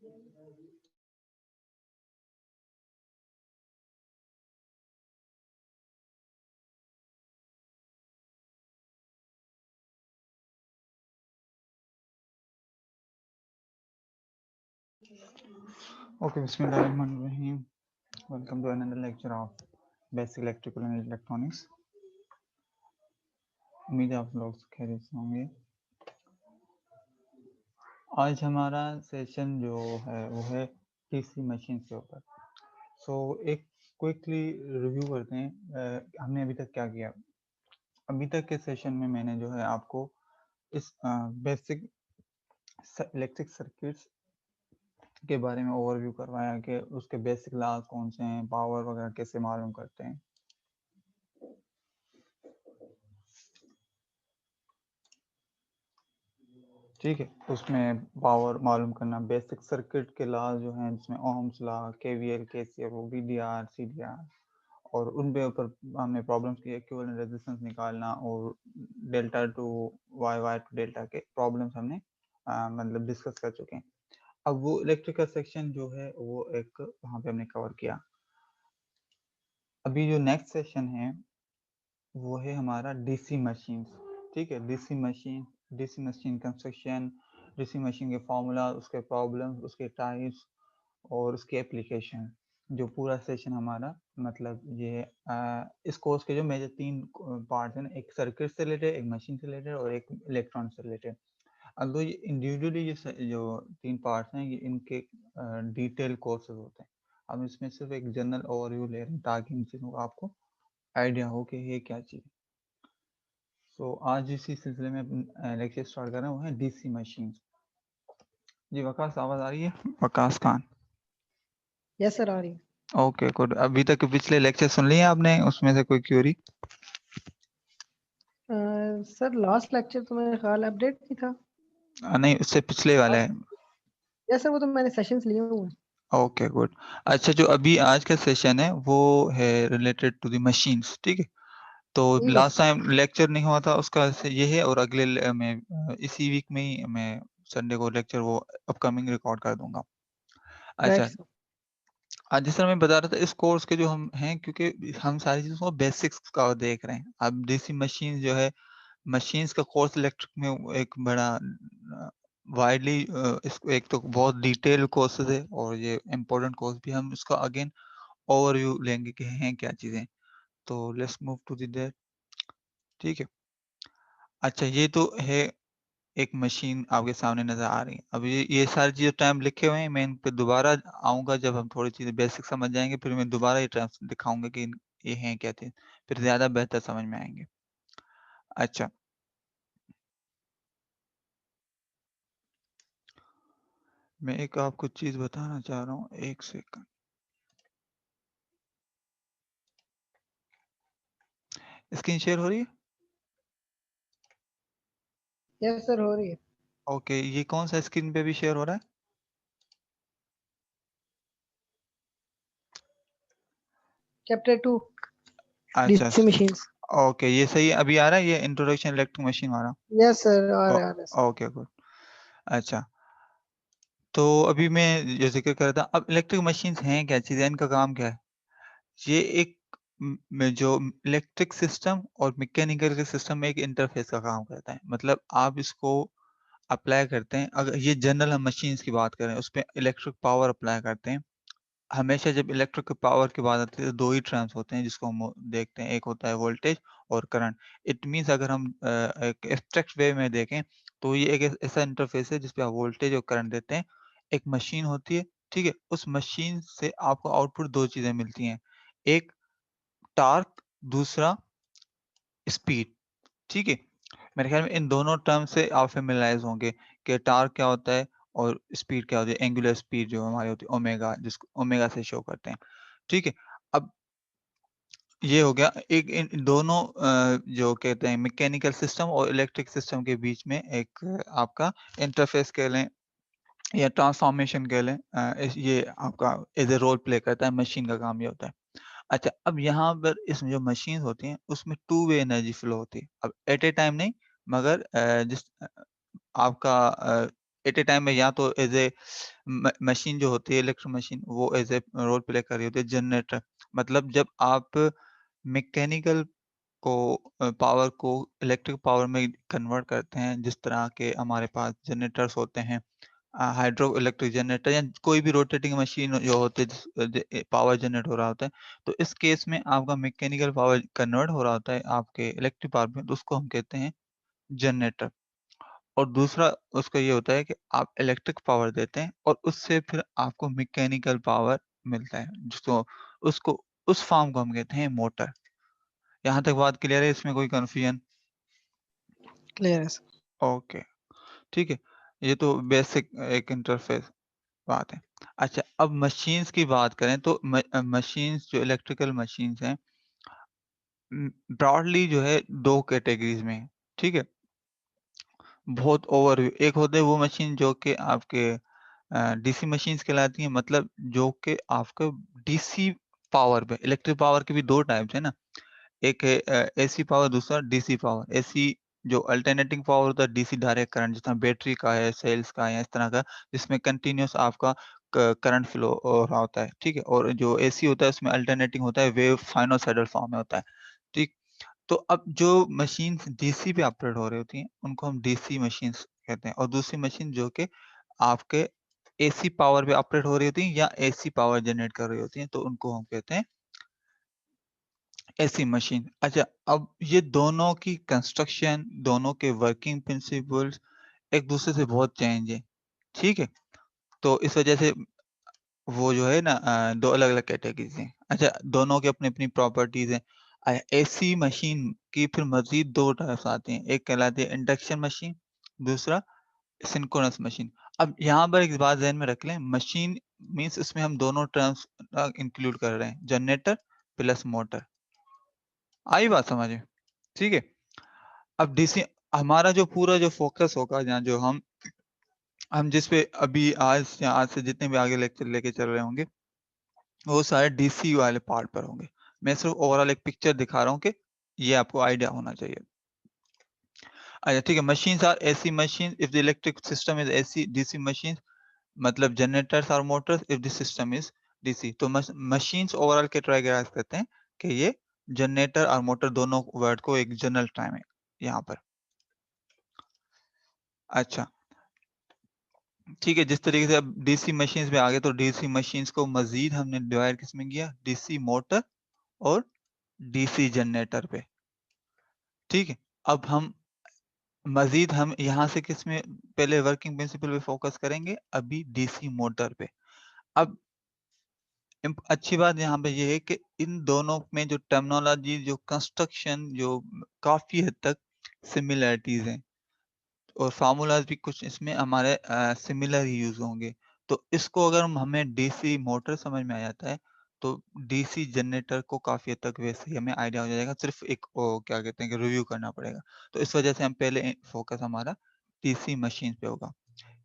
Okay, Bismillahirrahmanirrahim. Welcome to another lecture of Basic Electrical and Electronics. उम्मीद है आप लोग खैरियत से होंगे। आज हमारा सेशन जो है वो है टीसी मशीन के ऊपर। एक क्विकली रिव्यू करते हैं हमने अभी तक क्या किया। अभी तक के सेशन में मैंने जो है आपको इस बेसिक इलेक्ट्रिक सर्किट्स के बारे में ओवरव्यू करवाया कि उसके बेसिक लॉज कौन से हैं, पावर वगैरह कैसे मालूम करते हैं। ठीक है, उसमें पावर मालूम करना, बेसिक सर्किट के लॉ जो हैं जिसमें Ohm's law, KVL, KCL, VDR, CDR, और उनके ऊपर हमने प्रॉब्लम्स की इक्विवेलेंट रेजिस्टेंस निकालना और delta to Y to delta के प्रॉब्लम्स हमने मतलब डिस्कस कर चुके हैं। अब वो इलेक्ट्रिकल सेक्शन जो है वो एक वहाँ पे हमने कवर किया। अभी जो नेक्स्ट सेशन है वो है हमारा डीसी मशीन। ठीक है, DC machine construction, DC machine के फॉर्मूला, उसके प्रॉब्लम्स, उसके टाइप्स और उसके एप्लीकेशन, जो पूरा सेशन हमारा मतलब ये इस कोर्स के जो मेजर 3 पार्ट्स हैं, एक सर्किट से रिलेटेड, एक मशीन से रिलेटेड और एक इलेक्ट्रॉन से रिलेटेड। अब ये इंडिविजुअली जो 3 पार्ट्स हैं ये इनके डिटेल कोर्सेज होते हैं। हम इसमें सिर्फ एक जनरल ओवरव्यू ले रहे हैं ताकि इन चीज़ों का आपको आइडिया हो कि ये क्या चीज़ है। आज इसी सिलसिले में लेक्चर स्टार्ट कर रहे हैं, वो है डीसी मशीन। जी वकास, आवाज आ रही है? वकास खान। यस सर, आ रही है। Okay good. अभी तक पिछले लेक्चर सुन लिए आपने, उसमें से कोई क्वेरी? सर लास्ट लेक्चर तो मेरे ख्याल अपडेट नहीं था। नहीं, उससे पिछले वाला है। यस सर, वो तो मैंने सेशंस लिए हुए हैं। Okay good. अच्छा, जो अभी आज का सेशन है वो है रिलेटेड टू द मशीन्स। ठीक है, तो ठीक है लास्ट टाइम लेक्चर नहीं हुआ था उसका ये है, और अगले मैं इसी वीक में ही मैं संडे को लेक्चर वो अपकमिंग रिकॉर्ड कर दूंगा। राइट अच्छा, सर। आज जिस तरह मैं बता रहा था, इस कोर्स के जो हम हैं, क्योंकि हम सारी चीज़ों को बेसिक्स का देख रहे हैं। अब डीसी मशीन जो है, मशीन्स का कोर्स इलेक्ट्रिक में वो एक बड़ा वाइडली इसको एक तो बहुत डिटेल कोर्सेज है और ये इम्पोर्टेंट कोर्स भी। हम इसका अगेन ओवरव्यू लेंगे कि हैं क्या चीज़ें। तो let's move to the that. ठीक है, अच्छा ये तो है एक मशीन आपके सामने नज़र आ रही है। अब ये सारी चीज़ें टर्म लिखे हुए हैं, मैं इन पे दोबारा आऊँगा जब हम थोड़ी चीज़ें बेसिक समझ जाएँगे, फिर मैं दोबारा ये टर्म्स दिखाऊँगा कि ये हैं क्या चीज़, फिर ज़्यादा बेहतर समझ में आएँगे। अच्छा, मैं एक आपको चीज़ बताना चाह रहा हूँ, 1 सेकंड। स्क्रीन शेयर हो रही है? यस सर, हो रही है। ओके, ये कौन सा स्क्रीन पे भी शेयर हो रहा है? चैप्टर 2 अच्छा, डीसी मशीन्स। ओके, ये सही अभी आ रहा है, ये इंट्रोडक्शन इलेक्ट्रिक मशीन वाला? यस सर, आ रहा है सर। Okay good. अच्छा, तो अभी मैं जो जिक्र कर रहा था, अब इलेक्ट्रिक मशीन्स हैं क्या चीज़ है, इनका काम क्या है? ये एक जो इलेक्ट्रिक सिस्टम और मैकेनिकल के सिस्टम में एक इंटरफेस का काम करता है। मतलब आप इसको अप्लाई करते हैं, अगर ये जनरल हम मशीन्स की बात करें, उसपे इलेक्ट्रिक पावर अप्लाई करते हैं। हमेशा जब इलेक्ट्रिक पावर की बात आती है तो 2 ही टर्म्स होते हैं जिसको हम देखते हैं, एक होता है वोल्टेज और करंट। इट मीन्स अगर हम एक एब्स्ट्रैक्ट वे में देखें तो ये एक ऐसा इंटरफेस है जिसपे आप वोल्टेज और करंट देते हैं। एक मशीन होती है, ठीक है? उस मशीन से आपको आउटपुट 2 चीज़ें मिलती हैं, एक टॉर्क, दूसरा स्पीड। ठीक है? मेरे ख्याल में इन दोनों टर्म से आप फ़ैमिलियराइज़ होंगे कि टॉर्क क्या होता है और स्पीड क्या होती है। एंगुलर स्पीड जो हमारी होती है ओमेगा, जिसको ओमेगा से शो करते हैं। ठीक है? अब ये हो गया एक, इन दोनों जो कहते हैं मैकेनिकल सिस्टम और इलेक्ट्रिक सिस्टम के बीच में एक आपका इंटरफ़ेस कह लें या ट्रांसफ़ॉर्मेशन कह लें, ये आपका एज़ अ रोल प्ले करता है, मशीन का काम ये होता है। अच्छा, अब यहाँ पर इसमें जो मशीन्स होती हैं उसमें टू वे एनर्जी फ्लो होती है। अब एट ए टाइम नहीं, मगर आपका एट ए टाइम में या तो एज़ ए मशीन जो होती है इलेक्ट्रिक मशीन वो एज़ ए रोल प्ले कर रही होती है जनरेटर। मतलब जब आप मैकेनिकल को पावर को इलेक्ट्रिक पावर में कन्वर्ट करते हैं, जिस तरह के हमारे पास जनरेटर्स होते हैं, हाइड्रो इलेक्ट्रिक जनरेटर या कोई भी रोटेटिंग मशीन जो होती है पावर जनरेट हो रहा होता है, तो इस केस में आपका मैकेनिकल पावर कन्वर्ट हो रहा होता है आपके इलेक्ट्रिक पावर में, तो उसको हम कहते हैं जनरेटर। और दूसरा उसका ये होता है कि आप इलेक्ट्रिक पावर देते हैं और उससे फिर आपको मैकेनिकल पावर मिलता है, जिसको उसको उस फॉर्म को हम कहते हैं मोटर। यहाँ तक बात क्लियर है, इसमें कोई कन्फ्यूजन? क्लियर है सर। ओके, ठीक है। ये तो बेसिक एक इंटरफ़ेस बात है। अच्छा, अब मशीन्स की बात करें तो मशीन्स जो इलेक्ट्रिकल मशीन्स हैं ब्रॉडली जो है 2 कैटेगरीज़ में है, ठीक है? बहुत ओवरव्यू एक होते हैं वो मशीन जो कि आपके डीसी मशीन्स कहलाती हैं, मतलब जो कि आपको डीसी पावर पे इलेक्ट्रिक पावर के भी 2 टाइप्स हैं ना, एक है एसी पावर, दूसरा डीसी पावर। एसी जो अल्टरनेटिंग पावर होता है, डीसी डायरेक्ट करंट जिस तरह बैटरी का है, सेल्स का है या इस तरह का, जिसमें कंटीन्यूअस आपका क करंट फ्लो हो रहा होता है, ठीक है? और जो एसी होता है उसमें अल्टरनेटिंग होता है, वेव साइनसॉइडल फॉर्म में होता है, ठीक? तो अब जो मशीन्स डीसी पे ऑपरेट हो रही होती हैं, उनको हम डीसी मशीन्स कहते हैं और दूसरी मशीन जो कि आपके एसी पावर पे ऑपरेट हो रही होती हैं या एसी पावर जनरेट कर रही होती हैं, तो उनको हम कहते हैं एसी मशीन। अच्छा, अब ये दोनों की कंस्ट्रक्शन, दोनों के वर्किंग प्रिंसिपल्स एक-दूसरे से बहुत चेंज है, ठीक है? तो इस वजह से वो जो है ना 2 अलग-अलग कैटेगरीज़ हैं। अच्छा, दोनों की अपनी-अपनी प्रॉपर्टीज़ हैं। एसी मशीन की फिर मज़ीद 2 टाइप्स आती हैं। एक कहलाती है इंडक्शन मशीन, दूसरा सिंक्रोनस मशीन। अब यहाँ पर एक बात ज़हन में रख लें, मशीन मीन्स इसमें हम दोनों टर्म्स इंक्लूड कर रहे हैं, जनरेटर प्लस मोटर। आई बात समझ में? ठीक है? अब डीसी हमारा जो पूरा जो फ़ोकस होगा जहाँ जो हम जिस पे अभी आज या आज से जितने भी आगे लेक्चर लेके चल रहे होंगे, वो सारे डीसी वाले पार्ट पर होंगे। मैं सिर्फ़ ओवरऑल एक पिक्चर दिखा रहा हूँ कि ये आपको आइडिया होना चाहिए। अच्छा ठीक है, machines R AC machine if the electric system is AC, DC machine मतलब जनरेटर्स और Motors if the system is DC. तो मशीन्स ओवरऑल कैटेगराइज़ करते हैं कि ये जनरेटर और मोटर दोनों वर्ड को एक जनरल टर्म है यहाँ पर। अच्छा, ठीक है, जिस तरीके से अब डीसी मशीन्स में आ गए तो डीसी मशीन्स को मज़ीद हमने डिवाइड किसमें किया? डीसी मोटर और डीसी जनरेटर पे, ठीक है? अब हम यहाँ से किसमें पहले वर्किंग प्रिंसिपल पे फ़ोकस करेंगे, अभी डीसी मोटर पे। अब अच्छी बात यहाँ पे ये है कि इन दोनों में जो टर्मिनोलॉजी, जो कंस्ट्रक्शन जो काफ़ी हद तक सिमिलैरिटीज़ हैं और फ़ॉर्मूलाज़ भी कुछ इसमें हमारे सिमिलर ही यूज़ होंगे। तो इसको अगर हमें डीसी मोटर समझ में आ जाता है, तो डीसी जनरेटर को काफ़ी हद तक वैसे ही हमें आइडिया हो जाएगा, सिर्फ़ एक वो क्या कहते हैं कि रिव्यू करना पड़ेगा। तो इस वजह से हम पहले फ़ोकस हमारा डीसी मशीन पे होगा।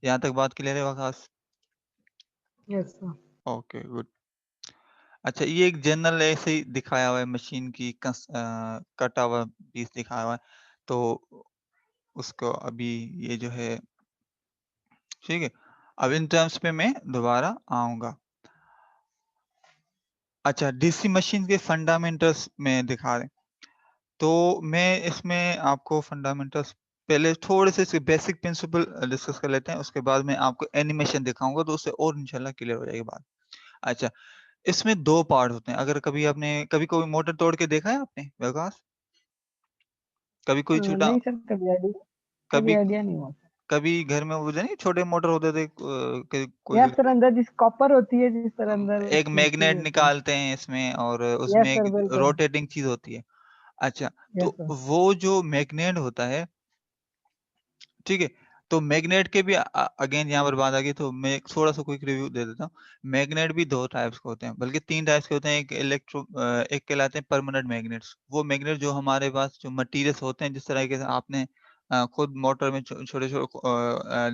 यहाँ तक बात क्लियर है Waqas? Yes sir. Okay, good. अच्छा, ये एक जनरल ऐसे ही दिखाया हुआ है मशीन की कटा हुआ पीस दिखाया हुआ है। तो उसको अभी ये जो है ठीक है? अब इन टर्म्स पे मैं दोबारा आऊँगा। अच्छा, डीसी मशीन के फंडामेंटल्स में दिखा दें। तो मैं इसमें आपको फंडामेंटल्स पहले थोड़े-से से बेसिक प्रिंसिपल डिस्कस कर लेते हैं, उसके बाद मैं आपको एनिमेशन दिखाऊँगा तो उससे और इंशाल्लाह क्लियर हो जाएगी बात। अच्छा, इसमें 2 पार्ट होते हैं, अगर कभी आपने कभी कोई मोटर तोड़ के देखा है आपने वकास? कभी कोई छोटा नहीं सर, कभी कभी आइडिया नहीं हुआ सर। कभी घर में वो जो नहीं छोटे मोटर होते थे कि कोई यस सर, अंदर जिस कॉपर होती है, जिस तरह अम, अंदर एक उसकी सुई मैग्नेट होती है। निकालते हैं इसमें और उसमें यस एक सर, बिल्कुल। रोटेटिंग चीज़ होती है। अच्छा, यस तो सर। वो जो मैग्नेट होता है, ठीक है? तो मैग्नेट के भी अगेन यहाँ पर बात आ गई तो मैं एक थोड़ा-सा क्विक रिव्यू दे देता हूँ। मैग्नेट भी 2 टाइप्स के होते हैं, बल्कि 3 टाइप्स के होते हैं। एक कहलाते हैं परमानेंट मैग्नेट्स। वो मैग्नेट जो हमारे पास जो मटीरियल्स होते हैं, जिस तरीके से आपने खुद मोटर में छोटे-छोटे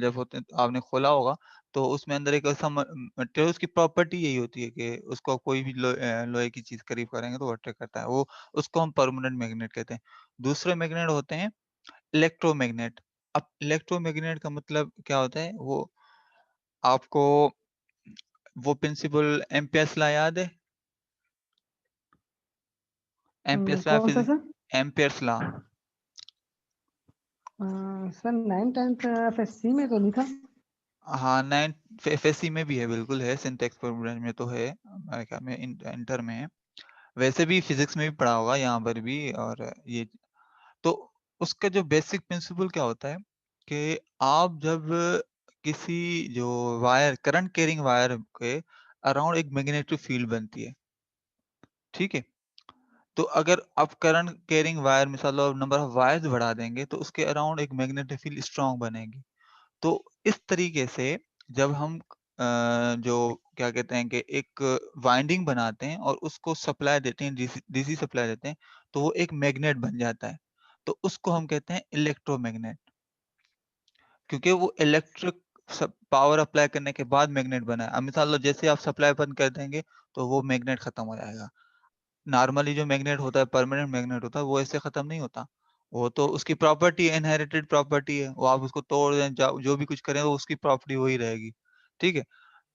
जब होते हैं तो आपने खोला होगा, तो उसमें अंदर एक ऐसा मटेरियल उसकी प्रॉपर्टी यही होती है कि उसको कोई भी लोहे की चीज़ करीब करेंगे तो वो अट्रैक्ट करता है। उसको हम परमानेंट मैग्नेट कहते हैं। दूसरे मैग्नेट होते हैं इलेक्ट्रोमैग्नेट। अब इलेक्ट्रोमैग्नेट का मतलब क्या होता है? वो आपको वो प्रिंसिपल एम्पेयर्स लॉ याद है? एम्पेयर्स लॉ कौन सा फिज़ि sir? Ampere's law. Sir 9th 10th FSC में तो नहीं था। हाँ, 9th एफएससी में भी है, बिल्कुल है, सिंटैक्स प्रोग्रामिंग में तो है, मेरे ख्याल में इंटर में है। वैसे भी फिज़िक्स में भी पढ़ा होगा यहाँ पर भी और ये तो उसका जो बेसिक प्रिंसिपल क्या होता है कि आप जब किसी जो वायर करंट कैरिंग वायर के अराउंड एक मैग्नेटिक फील्ड बनती है, ठीक है? तो अगर आप करंट कैरिंग वायर मिसाल लो नंबर ऑफ वायर्स बढ़ा देंगे तो उसके अराउंड एक मैग्नेटिक फील्ड स्ट्रॉन्ग बनेगी। तो इस तरीके से जब हम जो क्या कहते हैं कि एक वाइंडिंग बनाते हैं और उसको सप्लाई देते हैं डीसी डीसी सप्लाई देते हैं, तो वो एक मैग्नेट बन जाता है। तो उसको हम कहते हैं इलेक्ट्रोमैग्नेट क्योंकि वो इलेक्ट्रिक पावर अप्लाई करने के बाद मैग्नेट बना है। अब मिसाल लो जैसे आप सप्लाई बंद कर देंगे, तो वो मैग्नेट खत्म हो जाएगा। नॉर्मली जो मैग्नेट होता है, परमानेंट मैग्नेट होता है, वो ऐसे खत्म नहीं होता। वो तो उसकी प्रॉपर्टी है, इनहेरिटेड प्रॉपर्टी है। वो आप उसको तोड़ दें, जो भी कुछ करें, वो उसकी प्रॉपर्टी वही रहेगी। ठीक है?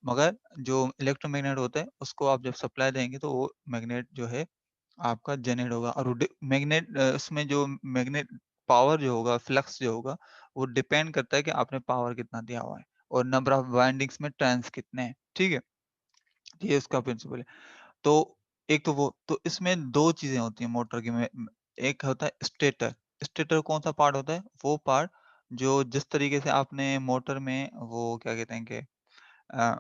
मगर जो इलेक्ट्रोमैग्नेट होता है, उसको आप जब सप्लाई देंगे, तो वो मैग्नेट जो है, आपका जनरेट होगा और वो मैग्नेट उसमें जो मैग्नेट पावर जो होगा, फ्लक्स जो होगा, वो डिपेंड करता है कि आपने पावर कितना दिया हुआ है और नंबर ऑफ वाइंडिंग्स में टर्न्स कितने हैं। ठीक है? ये उसका प्रिंसिपल है। तो एक तो वो तो इसमें 2 चीज़ें होती हैं मोटर की में एक होता है स्टेटर। स्टेटर कौन-सा पार्ट होता है? वो पार्ट जो जिस तरीके से आपने मोटर में वो क्या कहते हैं कि अ,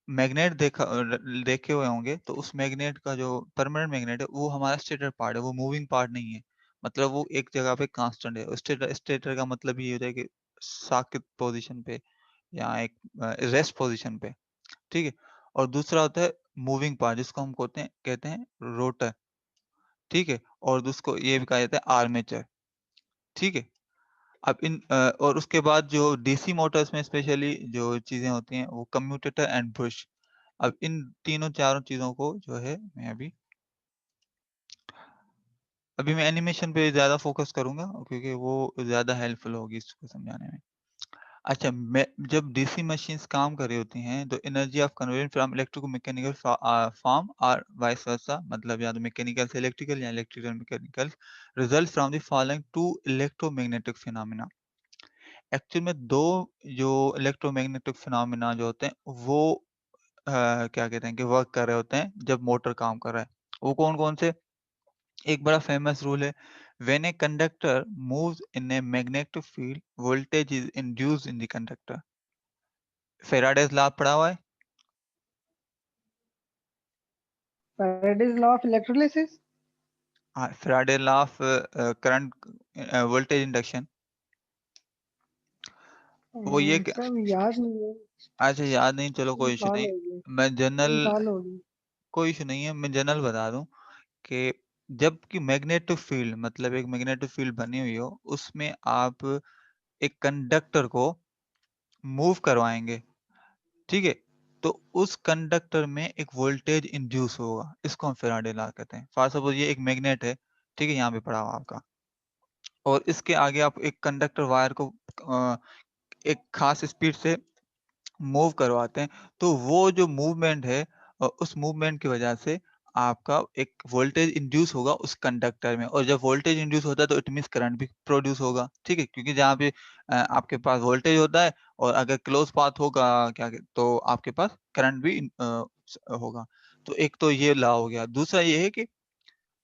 मैग्नेट देखे हुए होंगे, तो उस मैग्नेट का जो परमानेंट मैग्नेट है, वो हमारा स्टेटर पार्ट है, वो मूविंग पार्ट नहीं है। मतलब वो एक जगह पे कांस्टेंट है। स्टेटर स्टेटर का मतलब ये होता है कि साकित पोज़ीशन पे या एक रेस्ट पोज़ीशन पे, ठीक है? और दूसरा होता है मूविंग पार्ट जिसको हम कहते हैं रोटर, ठीक है? और उसको ये भी कहा जाता है आर्मेचर, ठीक है? अब और उसके बाद जो डीसी मोटर्स में स्पेशली जो चीज़ें होती हैं वो कम्यूटेटर एंड ब्रश। अब इन तीनों चारों चीज़ों को जो है मैं अभी मैं एनिमेशन पे ज़्यादा फ़ोकस करूँगा क्योंकि वो ज़्यादा हेल्पफुल होगी इसको समझाने में। अच्छा मैं जब डीसी मशीन्स काम कर रही होती हैं तो energy of conversion from electric to mechanical form और वाइस वर्सा मतलब या तो मैकेनिकल से इलेक्ट्रिकल या electrical mechanical result from the following two electromagnetic phenomena. Actual में 2 जो इलेक्ट्रोमैग्नेटिक फिनोमेना जो होते हैं वो क्या कहते हैं कि वर्क कर रहे होते हैं जब मोटर काम कर रहा है। वो कौन-कौन से? एक बड़ा फेमस रूल है when a conductor moves in a magnetic field voltage is induced in the conductor. Faraday's law पढ़ा हुआ है? Faraday's law of electrolysis. हाँ, Faraday law of current voltage induction. वो ये क सर याद नहीं है। अच्छा याद नहीं चलो तीन कोई इश्यू साल नहीं। हो गए। मैं जनरल 3 साल हो गए। कोई इश्यू नहीं है, मैं जनरल बता दूँ कि जबकि मैग्नेटिक फील्ड मतलब एक मैग्नेटिक फील्ड बनी हुई हो, उसमें आप एक कंडक्टर को मूव करवाएँगे, ठीक है? तो उस कंडक्टर में एक वोल्टेज इंड्यूस होगा, इसको हम फैराडे लॉ कहते हैं। फॉर सपोज़ ये एक मैग्नेट है, ठीक है? यहाँ पे पड़ा हुआ आपका और इसके आगे आप एक कंडक्टर वायर को एक ख़ास स्पीड से मूव करवाते हैं, तो वो जो मूवमेंट है उस मूवमेंट की वजह से आपका एक वोल्टेज इंड्यूस होगा उस कंडक्टर में और जब वोल्टेज इंड्यूस होता है तो इट मीन्स करंट भी प्रोड्यूस होगा, ठीक है? क्योंकि जहाँ पे आपके पास वोल्टेज होता है और अगर क्लोज़ पाथ होगा तो आपके पास करंट भी होगा। तो एक तो ये लॉ हो गया। दूसरा ये है कि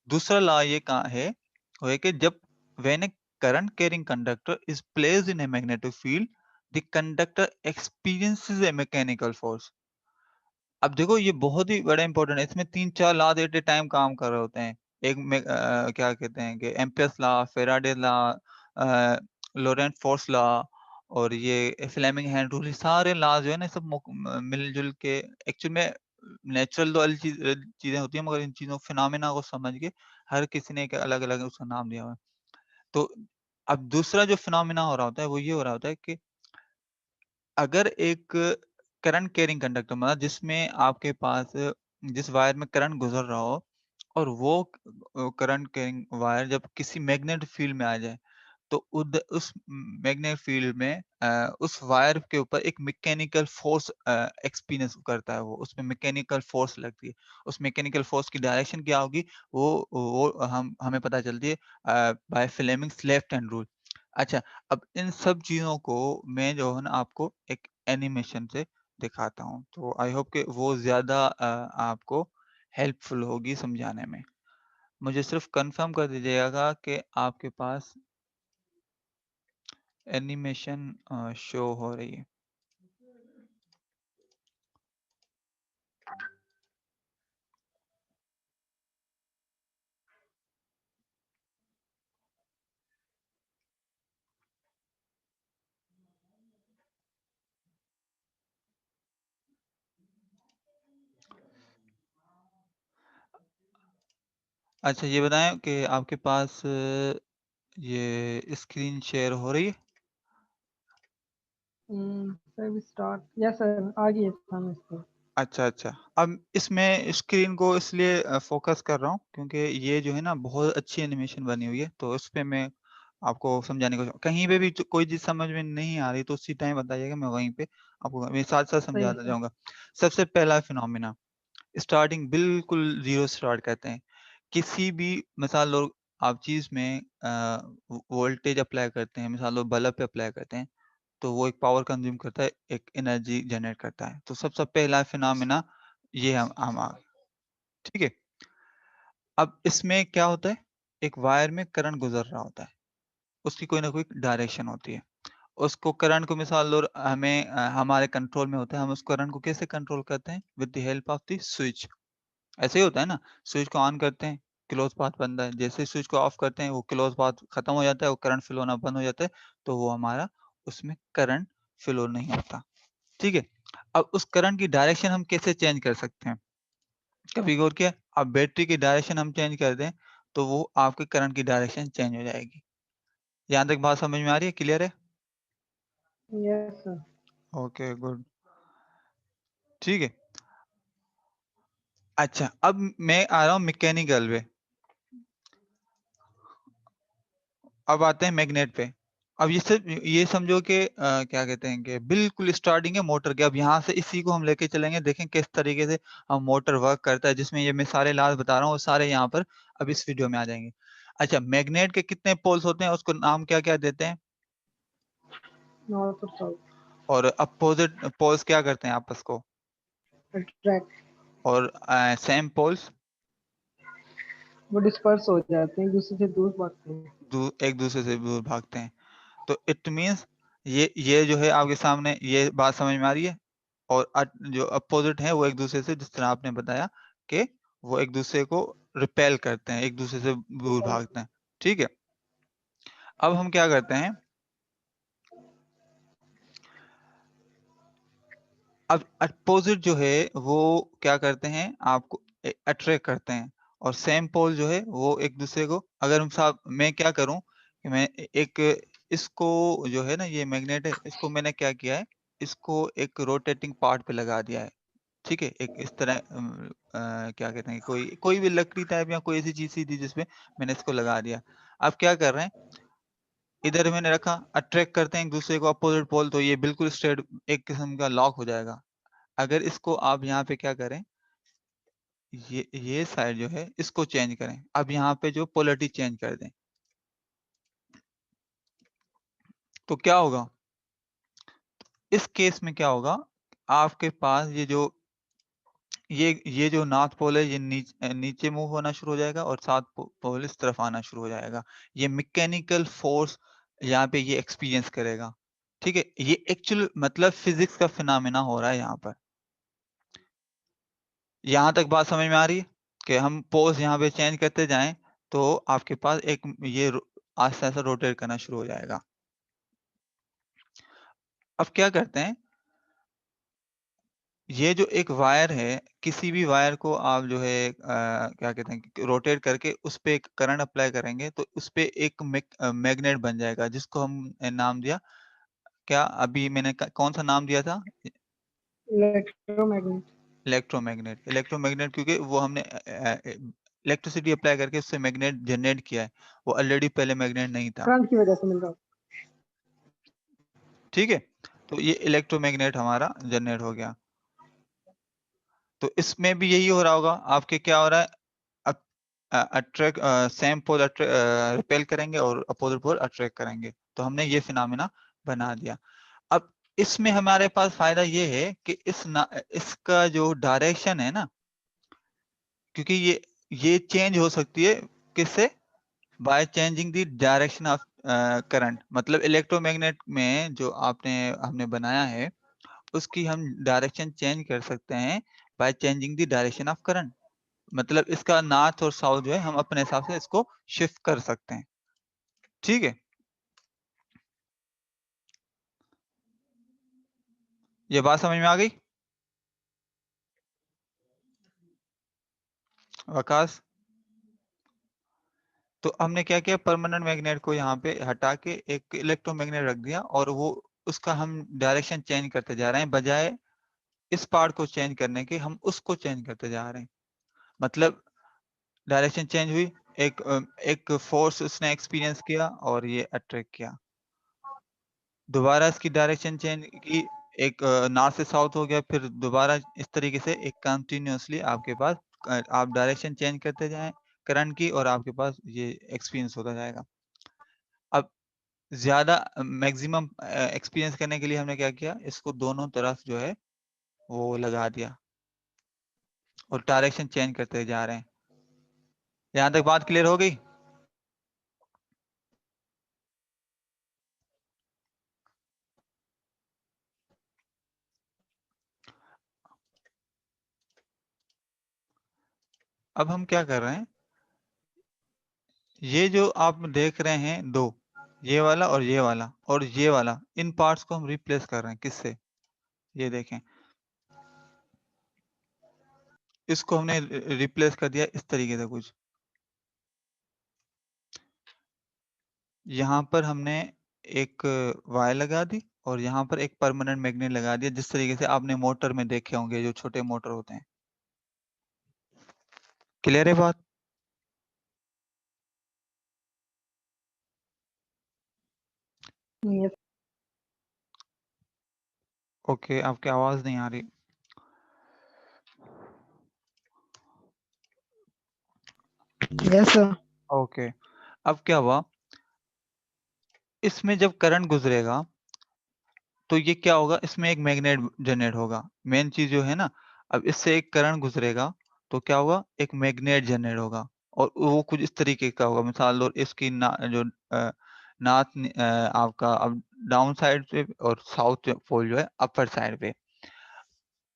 दूसरा लॉ ये कहाँ है, वो है कि जब when A current carrying conductor is placed in a magnetic field, the conductor experiences A mechanical force. अब देखो ये बहुत ही बड़ा इंपॉर्टेंट है, इसमें 3-4 लॉ एट ए टाइम काम कर रहे होते हैं। एक में क्या कहते हैं कि एम्पियर्स लॉ, फैराडे लॉ, अ, लोरेंट फोर्स लॉ और ये फ्लेमिंग हैंड रूल, ये सारे लॉ जो है ना सब मिल-जुल के एक्चुअल में नेचुरल तो अलग चीज़ें होती हैं मगर इन चीज़ों फिनोमेना को समझ के हर किसी ने एक अलग-अलग उसका नाम दिया हुआ है। तो अब दूसरा जो फिनोमेना हो रहा होता है वो ये हो रहा होता है कि अगर एक करंट कैरिंग कंडक्टर मतलब जिसमें आपके पास जिस वायर में करंट गुज़र रहा हो और वो करंट कैरिंग वायर जब किसी मैग्नेटिक फील्ड में आ जाए, तो उस मैग्नेटिक फील्ड में उस वायर के ऊपर एक मैकेनिकल फोर्स एक्सपीरियंस करता है वो, उसमें मैकेनिकल फोर्स लगती है। उस मैकेनिकल फोर्स की डायरेक्शन क्या होगी वो हमें पता चलती है by Fleming's left hand rule. अच्छा, अब इन सब चीज़ों को मैं जो है ना आपको एक एनिमेशन से दिखाता हूँ, तो आई होप कि वो ज़्यादा आपको हेल्पफुल होगी समझाने में। मुझे सिर्फ़ कन्फर्म कर दीजिएगा कि आपके पास एनिमेशन शो हो रही है। अच्छा, ये बताएँ कि आपके पास ये स्क्रीन शेयर हो रही है? सर स्टार्ट यस सर आ गई है सामने इसको। अच्छा, अच्छा। अब इसमें स्क्रीन को इसलिए फ़ोकस कर रहा हूँ क्योंकि ये जो है ना बहुत अच्छी एनिमेशन बनी हुई है, तो इसपे मैं आपको समझाने की कहीं पे भी जो कोई चीज़ समझ में नहीं आ रही तो उसी टाइम बताइएगा, मैं वहीं पे आपको मैं साथ-साथ सही है समझाता सर। जाऊँगा। सबसे पहला फिनोमेना स्टार्टिंग बिल्कुल ज़ीरो से स्टार्ट करते हैं। किसी भी मिसाल लो आप चीज़ में वोल्टेज अप्लाई करते हैं, मिसाल लो बल्ब पे अप्लाई करते हैं, तो वो एक पावर कंज़्यूम करता है, एक एनर्जी जनरेट करता है। तो सबसे पहला फिनोमेना ये हम आ ठीक है? अब इसमें क्या होता है, एक वायर में करंट गुज़र रहा होता है, उसकी कोई ना कोई डायरेक्शन होती है। उसको करंट को मिसाल लो हमें हमारे कंट्रोल में होता है, हम उस करंट को कैसे कंट्रोल करते हैं? With the help of the switch. ऐसे ही होता है ना, स्विच को ऑन करते हैं, क्लोज़ पाथ बनता है, जैसे ही स्विच को ऑफ करते हैं, वो क्लोज़ पाथ खत्म हो जाता है, वो करंट फ्लो होना बंद हो जाता है, तो वो हमारा उसमें करंट फ्लो नहीं होता, ठीक है? अब उस करंट की डायरेक्शन हम कैसे चेंज कर सकते हैं? कभी गौर किया? अब बैटरी की डायरेक्शन हम चेंज कर दें, तो वो आपके करंट की डायरेक्शन चेंज हो जाएगी। यहाँ तक बात समझ में आ रही है, क्लियर है? Yes sir. ओके, गुड, ठीक है। अच्छा, अब मैं आ रहा हूँ मैकेनिकल पे। अब आते हैं मैग्नेट पे। अब ये समझो कि क्या कहते हैं कि बिल्कुल स्टार्टिंग है मोटर की। अब यहाँ से इसी को हम लेके चलेंगे, देखें किस तरीके से मोटर वर्क करता है, जिसमें ये मैं सारे लॉज़ बता रहा हूँ, वो सारे यहाँ पर अब इस वीडियो में आ जाएँगे। अच्छा, मैग्नेट के कितने पोल्स होते हैं, उसको नाम क्या-क्या देते हैं? नॉर्थ और साउथ। और अपोज़िट पोल्स क्या करते हैं आपस को? अट्रैक्ट। और सेम पोल्स वो डिस्पर्स हो जाते हैं एक दूसरे से दूर भागते हैं। एक-दूसरे से दूर भागते हैं। तो इट मीन्स ये जो है आपके सामने ये बात समझ में आ रही है? और जो अपोज़िट हैं वो एक-दूसरे से जिस तरह आपने बताया कि वो एक-दूसरे को रिपेल करते हैं, एक-दूसरे से दूर भागते हैं, ठीक है? अब हम क्या करते हैं, अब अपोज़िट जो है वो क्या करते हैं आपको अट्रैक्ट करते हैं और सेम पोल जो है वो एक-दूसरे को अगर हम साहब मैं क्या करूँ कि मैं एक इसको जो है ना ये मैग्नेट है, इसको मैंने क्या किया है, इसको एक रोटेटिंग पार्ट पे लगा दिया है। ठीक है? एक इस तरह क्या कहते हैं कोई कोई भी लकड़ी टाइप या कोई ऐसी चीज़ थी जिसमें मैंने इसको लगा दिया। अब क्या कर रहे हैं, इधर मैंने रखा, अट्रैक्ट करते हैं एक-दूसरे को अपोज़िट पोल तो ये बिल्कुल स्ट्रेट एक किस्म का लॉक हो जाएगा। अगर इसको आप यहाँ पे क्या करें, ये साइड जो है इसको चेंज करें। अब यहाँ पे जो पोलैरिटी चेंज कर दें, तो क्या होगा? इस केस में क्या होगा, आपके पास ये जो नॉर्थ पोल है ये नीचे मूव होना शुरू हो जाएगा और साउथ पोल इस तरफ आना शुरू हो जाएगा। ये मैकेनिकल फोर्स यहाँ पे ये एक्सपीरियंस करेगा। ठीक है? ये एक्चुअल मतलब फिज़िक्स का फिनोमेना हो रहा है यहाँ पर। यहाँ तक बात समझ में आ रही है? कि हम पोल्स यहाँ पे चेंज करते जाएँ तो आपके पास एक ये आस्ता-आस्ता रोटेट करना शुरू हो जाएगा। अब क्या करते हैं, ये जो एक वायर है, किसी भी वायर को आप जो है क्या कहते हैं रोटेट करके उसपे एक करंट अप्लाई करेंगे तो उसपे एक मैग्नेट बन जाएगा जिसको हम नाम दिया क्या अभी मैंने कौन-सा नाम दिया था? इलेक्ट्रोमैग्नेट। इलेक्ट्रोमैग्नेट। इलेक्ट्रोमैग्नेट क्योंकि वो हमने इलेक्ट्रिसिटी अप्लाई करके उससे मैग्नेट जनरेट किया है, वो ऑलरेडी पहले मैग्नेट नहीं था। करंट की वजह से मिल रहा है। ठीक है, तो ये इलेक्ट्रोमैग्नेट हमारा जनरेट हो गया। तो इसमें भी यही हो रहा होगा, आपके क्या हो रहा है, अट्रैक्ट सेम पोल रिपेल करेंगे और अपोजिट पोल अट्रैक्ट करेंगे। तो हमने ये फिनोमेना बना दिया। अब इसमें हमारे पास फायदा ये है कि इसका जो डायरेक्शन है ना, क्योंकि ये चेंज हो सकती है किससे, by changing the direction of current. मतलब इलेक्ट्रोमैग्नेट में जो हमने बनाया है, उसकी हम डायरेक्शन चेंज कर सकते हैं by changing the direction of current. मतलब इसका नॉर्थ और साउथ जो है हम अपने हिसाब से इसको शिफ्ट कर सकते हैं। ठीक है, ये बात समझ में आ गई आकाश? तो हमने क्या किया, परमानेंट मैग्नेट को यहाँ पे हटा के एक इलेक्ट्रोमैग्नेट रख दिया, और वो उसका हम डायरेक्शन चेंज करते जा रहे हैं, बजाय इस पार्ट को चेंज करने के हम उसको चेंज करते जा रहे हैं। मतलब डायरेक्शन चेंज हुई, एक फोर्स उसने एक्सपीरियंस किया और ये अट्रैक्ट किया। दोबारा इसकी डायरेक्शन चेंज की, एक नॉर्थ से साउथ हो गया, फिर दोबारा इस तरीके से एक कंटिन्यूअसली आपके पास आप डायरेक्शन चेंज करते जाएं करंट की, और आपके पास ये एक्सपीरियंस होता जाएगा। अब ज्यादा मैक्सिमम एक्सपीरियंस करने के लिए हमने क्या किया, इसको दोनों तरफ जो है वो लगा दिया और डायरेक्शन चेंज करते जा रहे हैं। यहां तक बात क्लियर हो गई? अब हम क्या कर रहे हैं, ये जो आप देख रहे हैं दो, ये वाला और ये वाला और ये वाला, इन पार्ट्स को हम रिप्लेस कर रहे हैं किससे, ये देखें, इसको हमने रिप्लेस कर दिया इस तरीके से कुछ। यहाँ पर हमने एक वायर लगा दी और यहाँ पर एक परमानेंट मैग्नेट लगा दिया, जिस तरीके से आपने मोटर में देखे होंगे, जो छोटे मोटर होते हैं। क्लियर है बात? यस ओके, आपकी आवाज नहीं आ रही। Yes sir. ओके, अब क्या हुआ, इसमें जब करंट गुजरेगा तो ये क्या होगा, इसमें एक मैग्नेट जनरेट होगा। मेन चीज जो है ना, अब इससे एक करंट गुजरेगा तो क्या होगा, एक मैग्नेट जनरेट होगा, और वो कुछ इस तरीके का होगा। मिसाल लो, इसकी जो नॉर्थ आपका अब डाउन साइड पे और साउथ पोल जो है अपर साइड पे।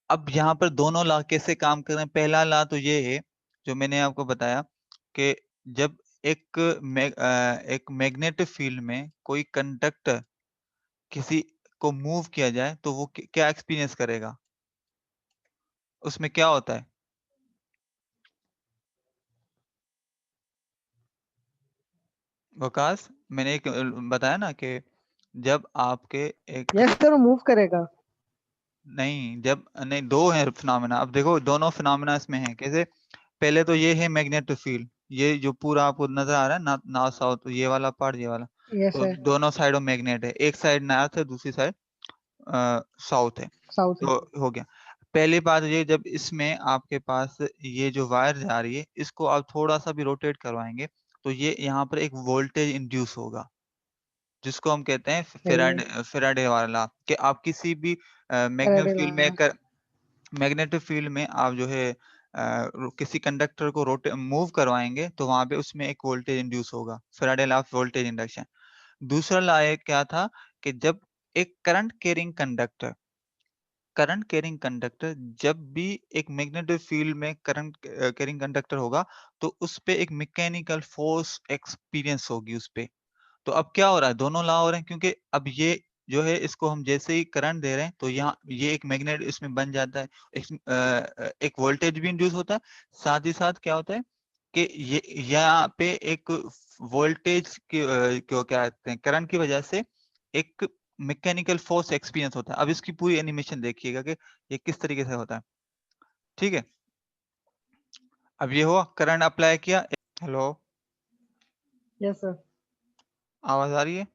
अब यहाँ पर दोनों लॉ कैसे काम कर रहे हैं, पहला लॉ तो ये है जो मैंने आपको बताया कि जब एक मैग्नेटिक फील्ड में कोई कंडक्टर किसी को मूव किया जाए तो वो क्या एक्सपीरियंस करेगा, उसमें क्या होता है? वकास, मैंने एक बताया ना कि जब आपके एक, यस सर, मूव करेगा। नहीं जब नहीं, दो है फिनोमेना। अब देखो दोनों फिनोमेना इसमें हैं कैसे। पहले तो ये है मैग्नेटिक फील्ड, ये जो पूरा आपको नजर आ रहा है ना, नॉर्थ साउथ, ये वाला पार्ट, ये वाला, यस तो सर। दोनों साइडों मैग्नेट है, एक साइड नॉर्थ है, दूसरी साइड साउथ है। साउथ है। तो हो गया। पहली बात ये, जब इसमें आपके पास ये जो वायर जा रही है, इसको आप थोड़ा सा भी रोटेट करवाएंगे तो ये यहाँ पर एक वोल्टेज इंड्यूस होगा, जिसको हम कहते हैं सही है। फेराडे वाला, कि आप किसी भी फैराडे लॉ, हाँ। मैग्नेटिक फील्ड में आप जो है किसी कंडक्टर को रोटे मूव करवाएंगे तो वहां पे उसमें एक वोल्टेज इंड्यूस होगा, Faraday law of voltage induction. दूसरा लॉ क्या था, कि जब एक करंट कैरिंग कंडक्टर जब भी एक मैग्नेटिक फील्ड में करंट कैरिंग कंडक्टर होगा, तो उस पे एक मैकेनिकल फोर्स एक्सपीरियंस होगी उस पे। तो अब क्या हो रहा है, दोनों लॉ हो रहे हैं, क्योंकि अब ये जो है, इसको हम जैसे ही करंट दे रहे हैं तो यहाँ ये एक मैग्नेट इसमें बन जाता है, एक वोल्टेज भी इंड्यूस होता है। साथ ही साथ क्या होता है कि ये यहाँ पे एक वोल्टेज क्यों क्या कहते हैं, करंट की वजह से एक मैकेनिकल फोर्स एक्सपीरियंस होता है। अब इसकी पूरी एनिमेशन देखिएगा कि ये किस तरीके से होता है। ठीक है, अब ये हुआ, करंट अप्लाई किया। Hello, yes sir. आवाज आ रही है?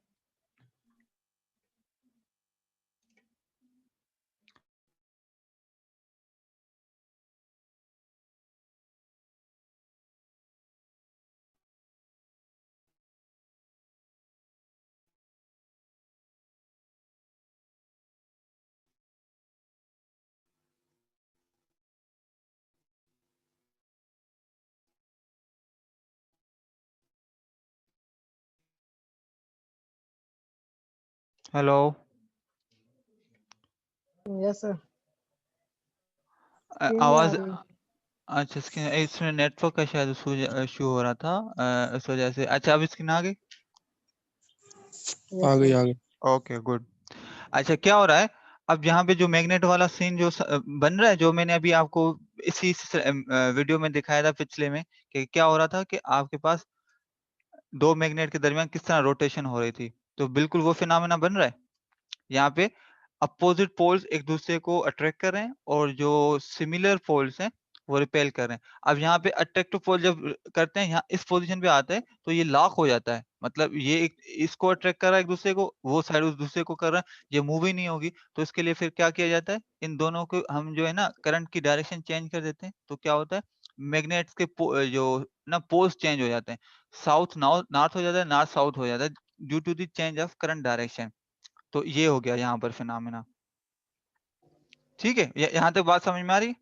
Hello, yes sir. स्क्रीन नहीं आ आवाज। रही। अच्छा, इसमें नेटवर्क का शायद इशू हो रहा था, इस वजह से। अच्छा, अब स्क्रीन आ गई? Yes sir. आ गई। Okay, good. अच्छा, क्या हो रहा है, अब यहाँ पे जो मैग्नेट वाला सीन जो बन रहा है, जो मैंने अभी आपको इसी वीडियो में दिखाया था पिछले में, कि क्या हो रहा था कि आपके पास 2 मैग्नेट के दरमियान किस तरह रोटेशन हो रही थी। तो बिल्कुल वो फिनोमेना बन रहा है। यहाँ पे अपोजिट पोल्स एक दूसरे को अट्रैक्ट कर रहे हैं और जो सिमिलर पोल्स हैं वो रिपेल कर रहे हैं। अब यहाँ पे अट्रैक्टिव पोल जब करते हैं, यहाँ इस पोजीशन पे आते हैं तो ये लॉक हो जाता है। मतलब ये एक इसको अट्रैक्ट कर रहा है एक दूसरे को, वो साइड उस दूसरे को कर रहा है, ये मूव ही नहीं होगी। तो इसके लिए फिर क्या किया जाता है, इन दोनों को हम जो है ना करंट की डायरेक्शन चेंज कर देते हैं। तो क्या होता है, मैग्नेट्स के जो ना पोल्स चेंज हो जाते हैं। साउथ नॉर्थ हो जाता है, नॉर्थ साउथ हो जाता है, due to the change of current direction. तो ये हो गया यहाँ पर फिनोमेना। ठीक है, यहाँ तक बात समझ में आ रही है?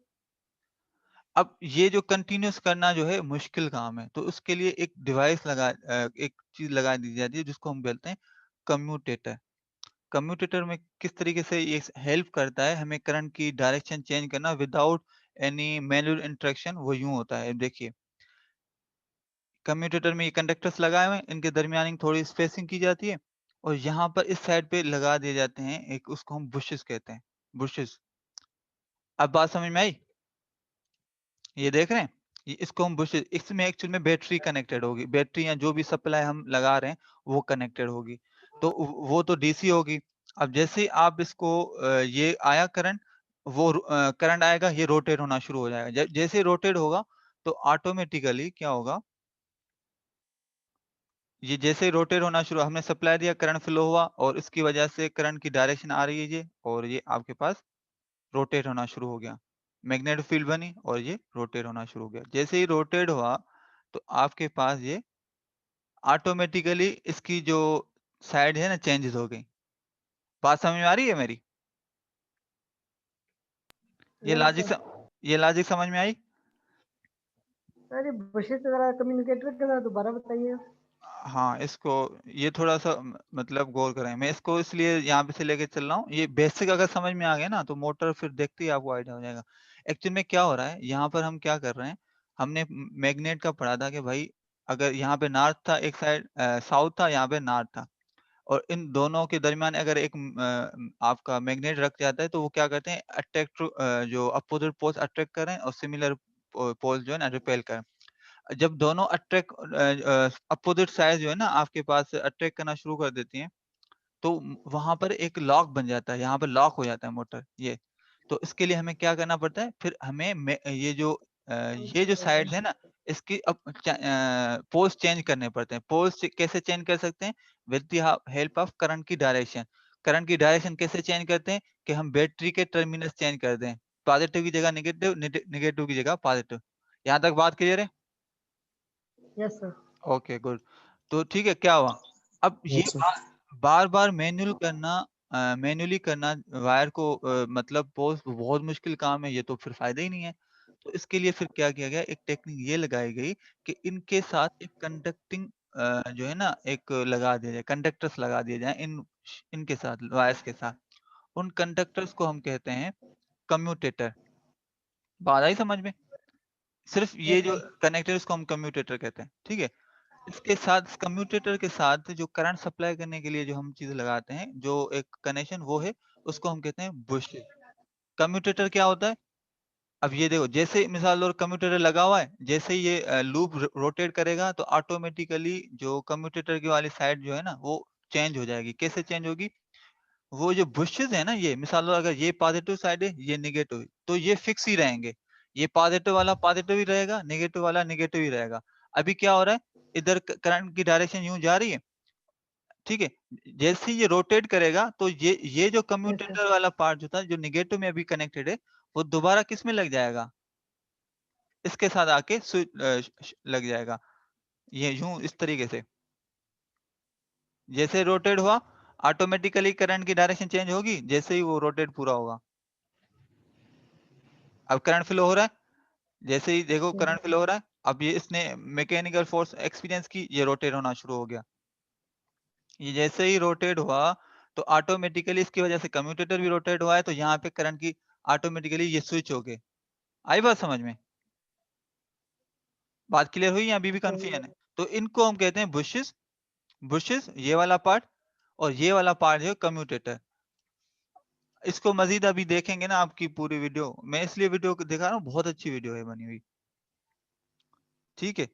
अब ये जो कंटिन्यूअस करना जो है मुश्किल काम है, तो उसके लिए एक डिवाइस एक चीज लगा दी जाती है जिसको हम बोलते हैं कम्यूटेटर। कम्यूटेटर में किस तरीके से ये हेल्प करता है हमें करंट की डायरेक्शन चेंज करना विदाउट एनी मैनुअल इंटरेक्शन। वो यूं होता है, देखिए, कम्यूटेटर में ये कंडक्टर्स लगाए हुए हैं, इनके दरमियान थोड़ी स्पेसिंग की जाती है और यहाँ पर इस साइड पे लगा दिए जाते हैं, एक उसको हम बुशेस कहते हैं, बुशेस। अब बात समझ में आई? ये देख रहे हैं, इसको हम बुश, इसमें एक्चुअल में बैटरी कनेक्टेड होगी, बैटरी या जो भी सप्लाई हम लगा रहे हैं वो कनेक्टेड होगी। तो वो तो डीसी होगी। अब जैसे ही आप इसको ये आया करंट, वो करंट आएगा, ये रोटेट होना शुरू हो जाएगा। जैसे ही रोटेट होगा तो ऑटोमेटिकली क्या होगा, ये जैसे ही रोटेट होना शुरू, हमने सप्लाई दिया, करंट फ्लो हुआ और इसकी वजह से करंट की डायरेक्शन आ रही है ये, और ये आपके पास रोटेट होना शुरू हो गया। मैग्नेटिक फील्ड बनी और ये रोटेट होना शुरू हो गया। जैसे ही रोटेट हुआ तो आपके पास ये ऑटोमेटिकली इसकी जो साइड है ना चेंजेस हो गई। बात समझ में आ रही है मेरी? ये यस लॉजिक सर। ये लॉजिक समझ में आई? अरे बुशेस वगैरह कम्युनिकेटर के साथ दोबारा बताइए। हाँ, इसको ये थोड़ा-सा मतलब गौर करें। मैं इसको इसलिए यहाँ पे से लेके चल रहा हूँ। ये बेसिक अगर समझ में आ गया ना तो मोटर फिर देखते ही आपको आइडिया हो जाएगा। एक्चुअल में क्या हो रहा है, यहाँ पर हम क्या कर रहे हैं, हमने मैग्नेट का पढ़ा था कि भाई अगर यहाँ पे नॉर्थ था एक साइड, साउथ था, यहाँ पे नॉर्थ था, और इन दोनों के दरमियान अगर एक आपका मैग्नेट रख जाता है तो वो क्या करते हैं, जो अपोजिट पोल्स अट्रैक्ट करें और सिमिलर पोल्स जो है ना रिपेल करें। जब दोनों अपोजिट साइड जो है ना आपके पास अट्रैक्ट करना शुरू कर देती हैं, तो वहाँ पर एक लॉक बन जाता है, यहाँ पर लॉक हो जाता है मोटर ये। तो इसके लिए हमें क्या करना पड़ता है, फिर हमें ये जो साइड्स है ना, इसकी पोल्स चेंज करने पड़ते हैं। पोल्स कैसे चेंज कर सकते हैं? With the help of current की डायरेक्शन। करंट की डायरेक्शन कैसे चेंज करते हैं कि हम बैटरी के टर्मिनल्स चेंज कर दें। पॉजिटिव की जगह नेगेटिव, नेगेटिव की जगह पॉजिटिव। यहाँ तक बात क्लियर है? Yes sir. Okay, good. तो ठीक है, क्या हुआ, अब ये अच्छा। बार-बार मैन्युअली करना वायर को, मतलब बहुत मुश्किल काम है, ये तो फिर फ़ायदा ही नहीं है। तो इसके लिए फिर क्या किया गया, एक टेक्निक ये लगाई गई कि इनके साथ एक कंडक्टिंग जो है ना एक लगा दिया जाए, कंडक्टर्स लगा दिए जाएँ इनके साथ, वायर्स के साथ। उन कंडक्टर्स को हम कहते हैं कम्यूटेटर। बात आई समझ में? सिर्फ़ ये यस जो सर। कनेक्टर, इसको हम कम्यूटेटर कहते हैं, ठीक है? इसके साथ, इस कम्यूटेटर के साथ जो करंट सप्लाई करने के लिए जो हम चीज़ लगाते हैं, जो एक कनेक्शन वो है, उसको हम कहते हैं बुशेस। कम्यूटेटर क्या होता है? अब ये देखो, जैसे मिसाल और कम्यूटेटर लगा हुआ है, जैसे ही ये लूप रोटेट करेगा तो ऑटोमेटिकली जो कम्यूटेटर की वाली साइड जो है ना वो चेंज हो जाएगी। कैसे चेंज होगी? वो जो बुशेस है ना, ये मिसाल लो अगर ये पॉजिटिव साइड है, ये नेगेटिव है, तो ये फिक्स ही रहेंगे। ये पॉजिटिव वाला पॉजिटिव ही रहेगा, नेगेटिव वाला नेगेटिव ही रहेगा। अभी क्या हो रहा है, इधर करंट की डायरेक्शन यूँ जा रही है, ठीक है? जैसे ही ये रोटेट करेगा तो ये जो यस सर। कम्यूटेटर वाला पार्ट जो था, जो नेगेटिव में अभी कनेक्टेड है, वो दोबारा किसमें लग जाएगा? इसके साथ आके लग जाएगा। ये यूँ इस तरीके से। जैसे रोटेट हुआ, ऑटोमेटिकली करंट की डायरेक्शन चेंज होगी, जैसे ही वो रोटेट पूरा होगा। अब करंट फ्लो हो रहा है, जैसे ही देखो यस करंट फ्लो हो रहा है, अब ये इसने मैकेनिकल फोर्स एक्सपीरियंस की, ये रोटेट होना शुरू हो गया। ये जैसे ही रोटेट हुआ, तो ऑटोमेटिकली इसकी वजह से कम्यूटेटर भी रोटेट हुआ है, तो यहाँ पे करंट की ऑटोमेटिकली ये स्विच हो गए। आई बात समझ में? बात क्लियर हुई या अभी भी सर। कन्फ्यूजन है? तो इनको हम कहते हैं बुशेस, बुशेस ये वाला पार्ट, और ये वाला पार्ट है कम्यूटेटर। इसको मज़ीद अभी देखेंगे ना आपकी पूरी वीडियो, मैं इसलिए वीडियो को दिखा रहा हूँ, बहुत अच्छी वीडियो है बनी हुई। ठीक है?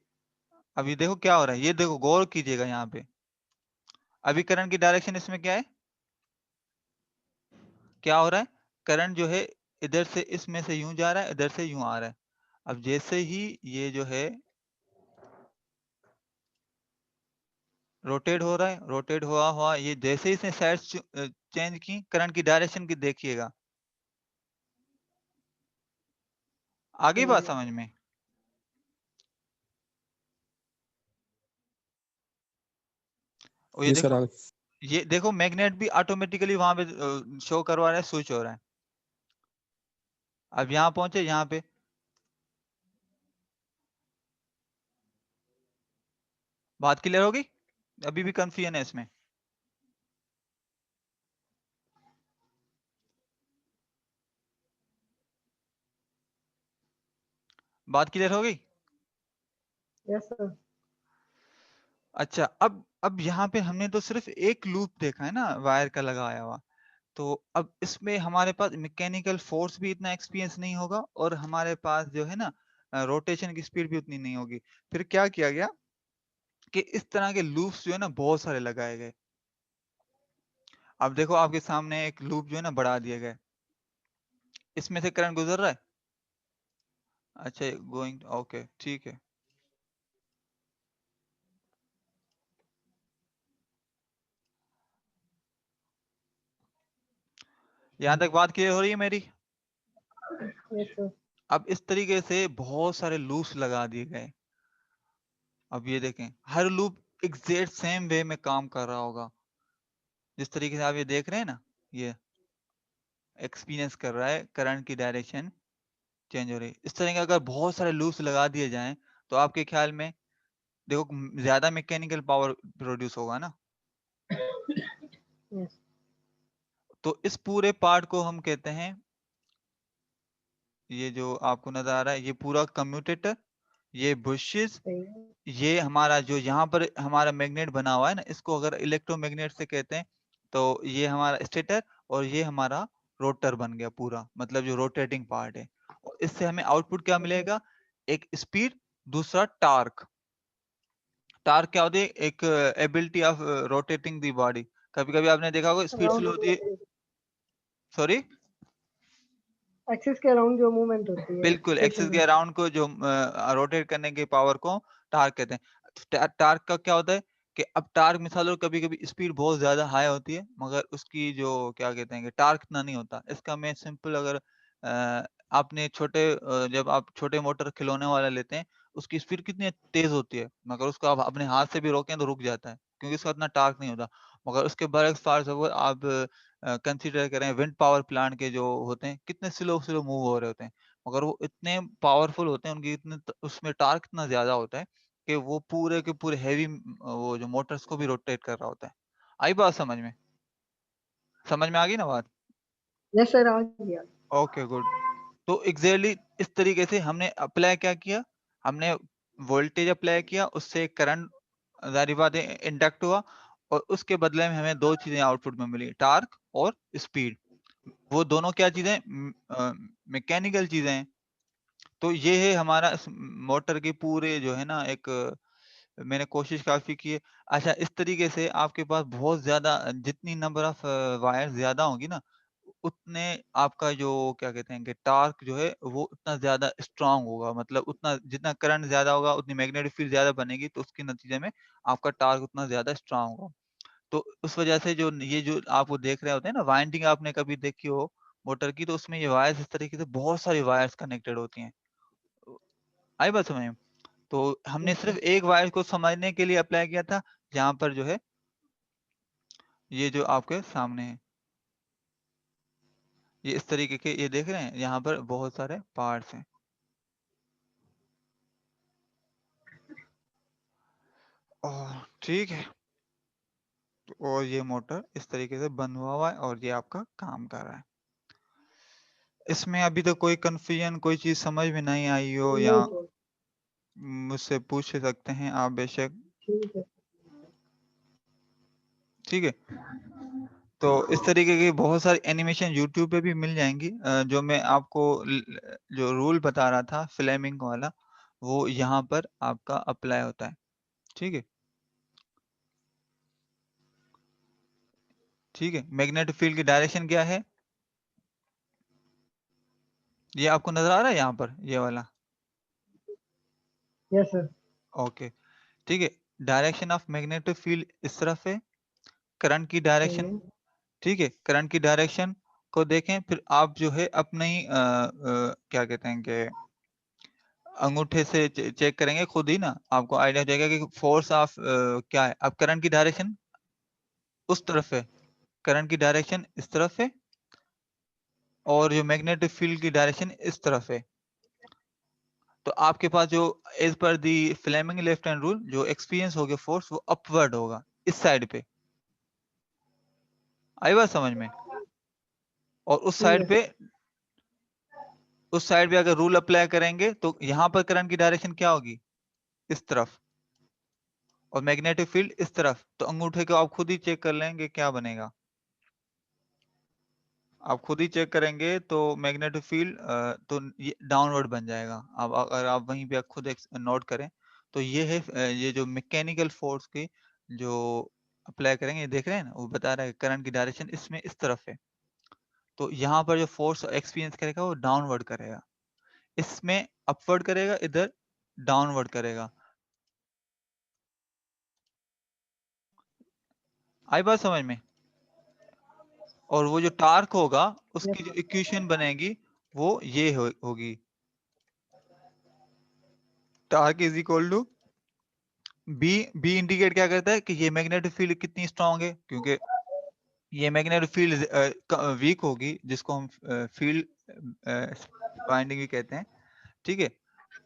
अभी देखो क्या हो रहा है, ये देखो गौर कीजिएगा यहाँ पे। अभी करंट की डायरेक्शन इसमें क्या है? क्या हो रहा है? करंट जो है इधर से इसमें से यूँ जा रहा है, इधर से यूँ आ रहा है। अब जैसे ही ये जो है रोटेट हो रहा है, रोटेट हुआ ये जैसे ही इसने साइड्स चेंज की, करंट की डायरेक्शन की देखिएगा। आ गई बात समझ में? और जी सर, ये देखो मैग्नेट भी ऑटोमेटिकली वहाँ पे शो करवा रहा है, स्विच हो रहा है। अब यहाँ पहुँचे, यहाँ पे बात क्लियर हो गई? अभी भी कन्फ्यूजन है इसमें? बात क्लियर हो गई? Yes sir. अच्छा, अब यहाँ पे हमने तो सिर्फ एक लूप देखा है ना वायर का लगाया हुआ। तो अब इसमें हमारे पास मैकेनिकल फोर्स भी इतना एक्सपीरियंस नहीं होगा, और हमारे पास जो है ना रोटेशन की स्पीड भी उतनी नहीं होगी। फिर क्या किया गया कि इस तरह के लूप्स जो है ना बहुत सारे लगाए गए। अब देखो आपके सामने एक लूप जो है ना बढ़ा दिया गया है। इसमें से करंट गुजर रहा है। अच्छा, गोइंग, ओके ठीक है। यहाँ तक बात क्लियर हो रही है मेरी? Yes sir. अब इस तरीके से बहुत सारे लूप्स लगा दिए गए। अब ये देखें, हर लूप एग्जैक्ट सेम वे में काम कर रहा होगा। जिस तरीके से आप ये देख रहे हैं ना, ये एक्सपीरियंस कर रहा है, करंट की डायरेक्शन चेंज हो रही है। इस तरह के अगर बहुत सारे लूप्स लगा दिए जाएं, तो आपके ख्याल में देखो ज्यादा मैकेनिकल पावर प्रोड्यूस होगा ना। यस। तो इस पूरे पार्ट को हम कहते हैं, ये जो आपको नजर आ रहा है, ये पूरा कम्यूटेटर, ये बुशेस, सही है। ये हमारा जो यहाँ पर हमारा मैग्नेट बना हुआ है ना, इसको अगर इलेक्ट्रोमैग्नेट से कहते हैं, तो ये हमारा स्टेटर, और ये हमारा रोटर बन गया पूरा, मतलब जो रोटेटिंग पार्ट है। और इससे हमें आउटपुट क्या यस सर। मिलेगा? एक स्पीड, दूसरा टार्क। टार्क क्या होती है? एक ability of rotating the body. कभी कभी आपने देखा होगा स्पीड अराउंड स्लो होती है। सॉरी, एक्सिस के अराउंड जो मूवमेंट होती है बिल्कुल रोटेशन एक्सिस के में। अराउंड को जो रोटेट करने की पावर को टार्क कहते हैं। टार्क का क्या होता है कि अब टार्क मिसाल लो, कभी कभी स्पीड बहुत ज्यादा हाई होती है, मगर उसकी जो क्या कहते हैं कि टार्क इतना नहीं होता। इसका मैं सिंपल अगर आपने जब आप छोटे मोटर खिलौने वाला लेते हैं, उसकी स्पीड कितनी तेज होती है, मगर उसको आप अपने हाथ से भी रोकें तो रुक जाता है, क्योंकि उसका इतना टार्क नहीं होता। मगर उसके बरक्स फार आप कंसीडर करें, विंड पावर प्लांट के जो होते हैं, कितने स्लो स्लो मूव हो रहे होते हैं, मगर वो इतने पावरफुल होते हैं, उनकी उसमें टार्क इतना ज्यादा होता है कि वो पूरे के पूरे हैवी वो जो मोटर्स को भी रोटेट कर रहा होता है। आई बात समझ में? समझ में आ गई ना बात? यस सर, आ गया। Okay good. तो एग्जैक्टली इस तरीके से हमने अप्लाई क्या किया, हमने वोल्टेज अप्लाई किया, उससे करंट जारी बात है इंडक्ट हुआ, और उसके बदले में हमें दो चीजें आउटपुट में मिली, टार्क और स्पीड। वो दोनों क्या चीजें? मैकेनिकल चीजें हैं। तो ये है हमारा मोटर के पूरे जो है ना एक मैंने कोशिश काफी की है। अच्छा, इस तरीके से आपके पास बहुत ज्यादा जितनी नंबर ऑफ वायर ज्यादा होंगी ना, उतने आपका जो क्या कहते हैं कि टॉर्क जो है वो उतना ज़्यादा स्ट्रॉन्ग होगा, मतलब उतना जितना करंट ज़्यादा होगा उतनी मैग्नेटिक फील्ड ज़्यादा बनेगी, तो उसके नतीजे में आपका टॉर्क उतना ज़्यादा स्ट्रॉन्ग होगा। तो उस वजह से जो ये जो आप वो देख रहे होते हैं ना वाइंडिंग, आपने कभी देखी हो मोटर की, तो उसमें ये वायर्स इस तरीके से बहुत सारी वायर्स कनेक्टेड होती हैं। अ, आई बात समझ में? तो हमने यस सिर्फ़ सर। एक वायर को समझने के लिए अप्लाई किया था, जहाँ पर जो है ये जो आपके सामने है, ये इस तरीके के ये देख रहे हैं, यहाँ पर बहुत सारे पार्ट्स हैं। ठीक है, और ये मोटर इस तरीके से बंद हुआ है और ये आपका काम कर रहा है। इसमें अभी तक कोई कन्फ्यूजन, कोई चीज़ समझ में नहीं आई हो, या नहीं सर। मुझसे पूछ सकते हैं आप बेशक, ठीक है। ठीक है? तो इस तरीके की बहुत सारी एनिमेशन यूट्यूब पे भी मिल जाएँगी, जो मैं आपको जो रूल बता रहा था फ्लेमिंग वाला, वो यहाँ पर आपका अप्लाई होता है, ठीक है? ठीक है? मैग्नेटिक फील्ड की डायरेक्शन क्या है? ये आपको नज़र आ रहा है यहाँ पर, ये वाला? Yes sir. ओके, ठीक है? डायरेक्शन ऑफ मैग्नेटिक फील्ड इस तरफ है, करंट की सही डायरेक्शन, है। ठीक है? करंट की डायरेक्शन को देखें, फिर आप जो है अपने ही क्या कहते हैं कि अंगूठे से चेक करेंगे खुद ही ना, आपको आइडिया हो जाएगा कि फ़ोर्स ऑफ क्या है? अब करंट की डायरेक्शन उस तरफ है, करंट की डायरेक्शन इस तरफ है और जो मैग्नेटिक फील्ड की डायरेक्शन इस तरफ है। तो आपके पास जो एज़ पर दी फ्लेमिंग लेफ्ट हैंड रूल जो एक्सपीरियंस होगा फ़ोर्स वो अपवर्ड होगा, इस साइड पे। आई बात समझ में? और ठीक है सर। उस साइड पे अगर रूल अप्लाई करेंगे तो यहाँ पर करंट की डायरेक्शन क्या होगी? इस तरफ, और मैग्नेटिक फील्ड इस तरफ। तो अंगूठे को आप खुद ही चेक कर लेंगे क्या बनेगा। आप खुद ही चेक करेंगे तो मैग्नेटिक फील्ड तो ये डाउनवर्ड बन जाएगा। अब अगर आप वहीं पे खुद नोट करें तो ये है ये जो मैकेनिकल फोर्स की जो अप्लाई करेंगे, ये देख रहे हैं ना, वो बता रहा है करंट की डायरेक्शन इसमें इस तरफ है। तो यहाँ पर जो फोर्स एक्सपीरियंस करेगा वो डाउनवर्ड करेगा, इसमें अपवर्ड करेगा, इधर डाउनवर्ड करेगा। आई बात समझ में? और वो जो टार्क होगा यस उसकी जो सर। इक्वेशन बनेगी वो ये होगी, torque is equal to B. B indicate क्या करता है कि ये मैग्नेटिक फील्ड कितनी स्ट्रांग है, क्योंकि ये मैग्नेटिक फील्ड वीक होगी जिसको हम फील्ड बाइंडिंग भी कहते हैं, ठीक है?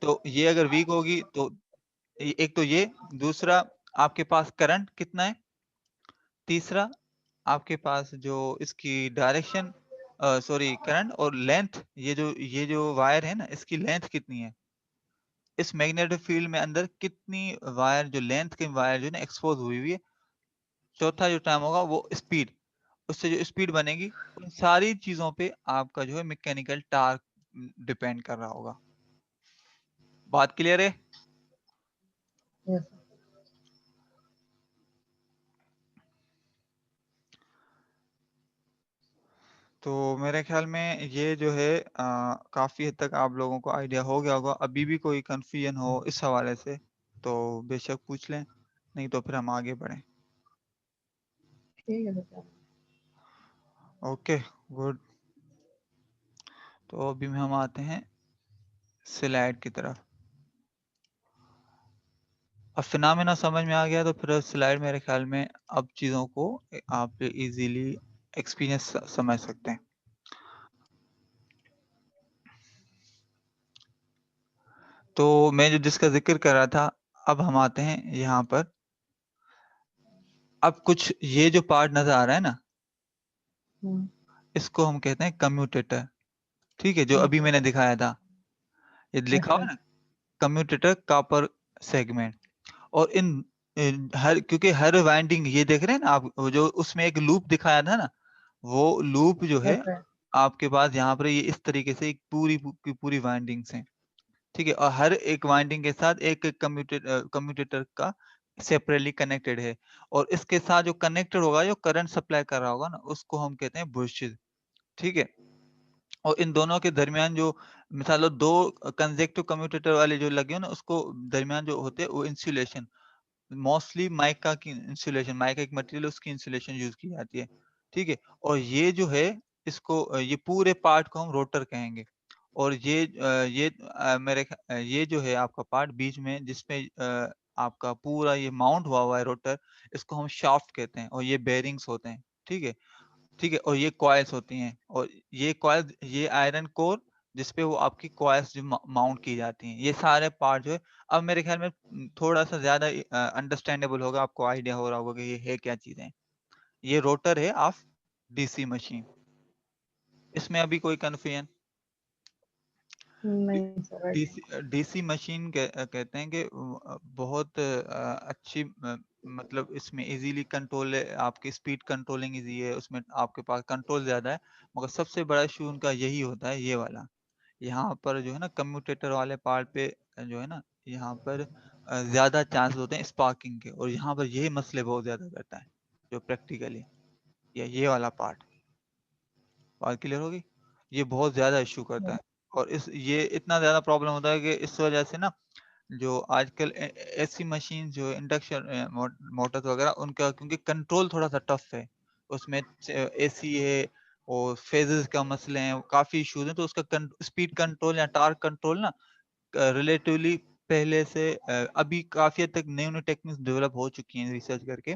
तो ये अगर वीक होगी तो एक तो ये, दूसरा आपके पास करंट कितना है, तीसरा आपके पास जो इसकी डायरेक्शन सॉरी करंट और लेंथ, ये जो वायर है ना इसकी लेंथ कितनी है, इस मैग्नेटिक फील्ड में अंदर कितनी वायर जो लेंथ की वायर जो है ना एक्सपोज हुई हुई है। चौथा जो टर्म होगा वो स्पीड, उससे जो स्पीड बनेगी, उन सारी चीजों पे आपका जो है मैकेनिकल टार्क डिपेंड कर रहा होगा। बात क्लियर है? Yes sir. तो मेरे ख्याल में ये जो है काफी हद तक आप लोगों को आइडिया हो गया होगा। अभी भी कोई कंफ्यूजन हो इस हवाले से तो बेशक पूछ लें, नहीं तो फिर हम आगे बढ़ें। ठीक है सर। Okay, good. तो अभी हम आते हैं स्लाइड की तरफ। अब फिनोमेना समझ में आ गया तो फिर स्लाइड मेरे ख्याल में अब चीज़ों को आप इजीली एक्सपीरियंस समझ सकते हैं। तो मैं जो जिसका ज़िक्र कर रहा था, अब हम आते हैं यहाँ पर। अब कुछ ये जो पार्ट नज़र आ रहा है ना, हुँ। इसको हम कहते हैं कम्यूटेटर, ठीक है? जो यस अभी सर। मैंने दिखाया था। ये यस लिखा हुआ सर। है ना, कम्यूटेटर कॉपर सेगमेंट। और इन हर क्योंकि हर वाइंडिंग ये देख रहे हैं ना आप, वो जो उसमें एक लूप दिखाया था ना, वो लूप जो यस है सर। आपके पास यहाँ पर ये इस तरीके से एक पूरी की पूरी वाइंडिंग्स हैं, ठीक है? और हर एक वाइंडिंग के साथ एक कम्यूटेटर का सेपरेटली कनेक्टेड है, और इसके साथ जो कनेक्टेड होगा, जो करंट सप्लाई कर रहा होगा ना, उसको हम कहते हैं बुशेस, ठीक है। और इन दोनों के दरमियान जो मिसाल लो 2 कंसेक्टिव कम्यूटेटर वाले जो लगे हो ना, उसको दरमियान जो होते हैं वो इंसुलेशन, मोस्टली माइका की इंसुलेशन, माइका एक मटेरियल उसकी इंसुलेशन यूज की जाती है। ठीक है। और ये जो है इसको ये पूरे पार्ट को हम रोटर कहेंगे। और ये जो है आपका पार्ट बीच में जिसमें आपका पूरा ये माउंट हुआ है रोटर, इसको हम शाफ्ट कहते हैं और ये बेरिंग्स होते हैं। ठीक है। ठीक है। और ये कॉइल्स होती हैं और ये कॉइल्स, ये आयरन कोर जिसपे वो आपकी कॉइल्स जो माउंट की जाती हैं, ये सारे पार्ट जो है। अब मेरे ख्याल में थोड़ा सा ज्यादा अंडरस्टैंडेबल होगा, आपको आइडिया हो रहा होगा कि ये है क्या चीजें। ये रोटर है ऑफ डीसी मशीन। इसमें अभी कोई कंफ्यूजन? नहीं सर, right. डीसी मशीन कहते हैं कि बहुत अच्छी मतलब इसमें इजीली कंट्रोल है, आपकी स्पीड कंट्रोलिंग इजी है, उसमें आपके पास कंट्रोल ज्यादा है। मगर सबसे बड़ा इशू उनका यही होता है, ये वाला। यहाँ पर जो है ना कम्यूटेटर वाले पार्ट पे जो है ना, यहाँ पर ज्यादा चांस होते हैं स्पार्किंग के, और यहाँ पर यही मसले बहुत ज्यादा करता है जो प्रैक्टिकली, या ये वाला पार्ट। बात क्लियर होगी? ये बहुत ज्यादा इशू करता है। और इस ये इतना ज्यादा प्रॉब्लम होता है कि इस वजह से ना जो आजकल ऐसी मशीन जो इंडक्शन मोटर्स वगैरह, उनका क्योंकि कंट्रोल थोड़ा सा टफ है, उसमें एसी है और फेजेस का मसले हैं, काफी इश्यूज हैं, तो उसका स्पीड कंट्रोल या टार्क कंट्रोल ना रिलेटिवली पहले से अभी काफी हद तक नई नई टेक्निक्स डेवलप हो चुकी हैं रिसर्च करके।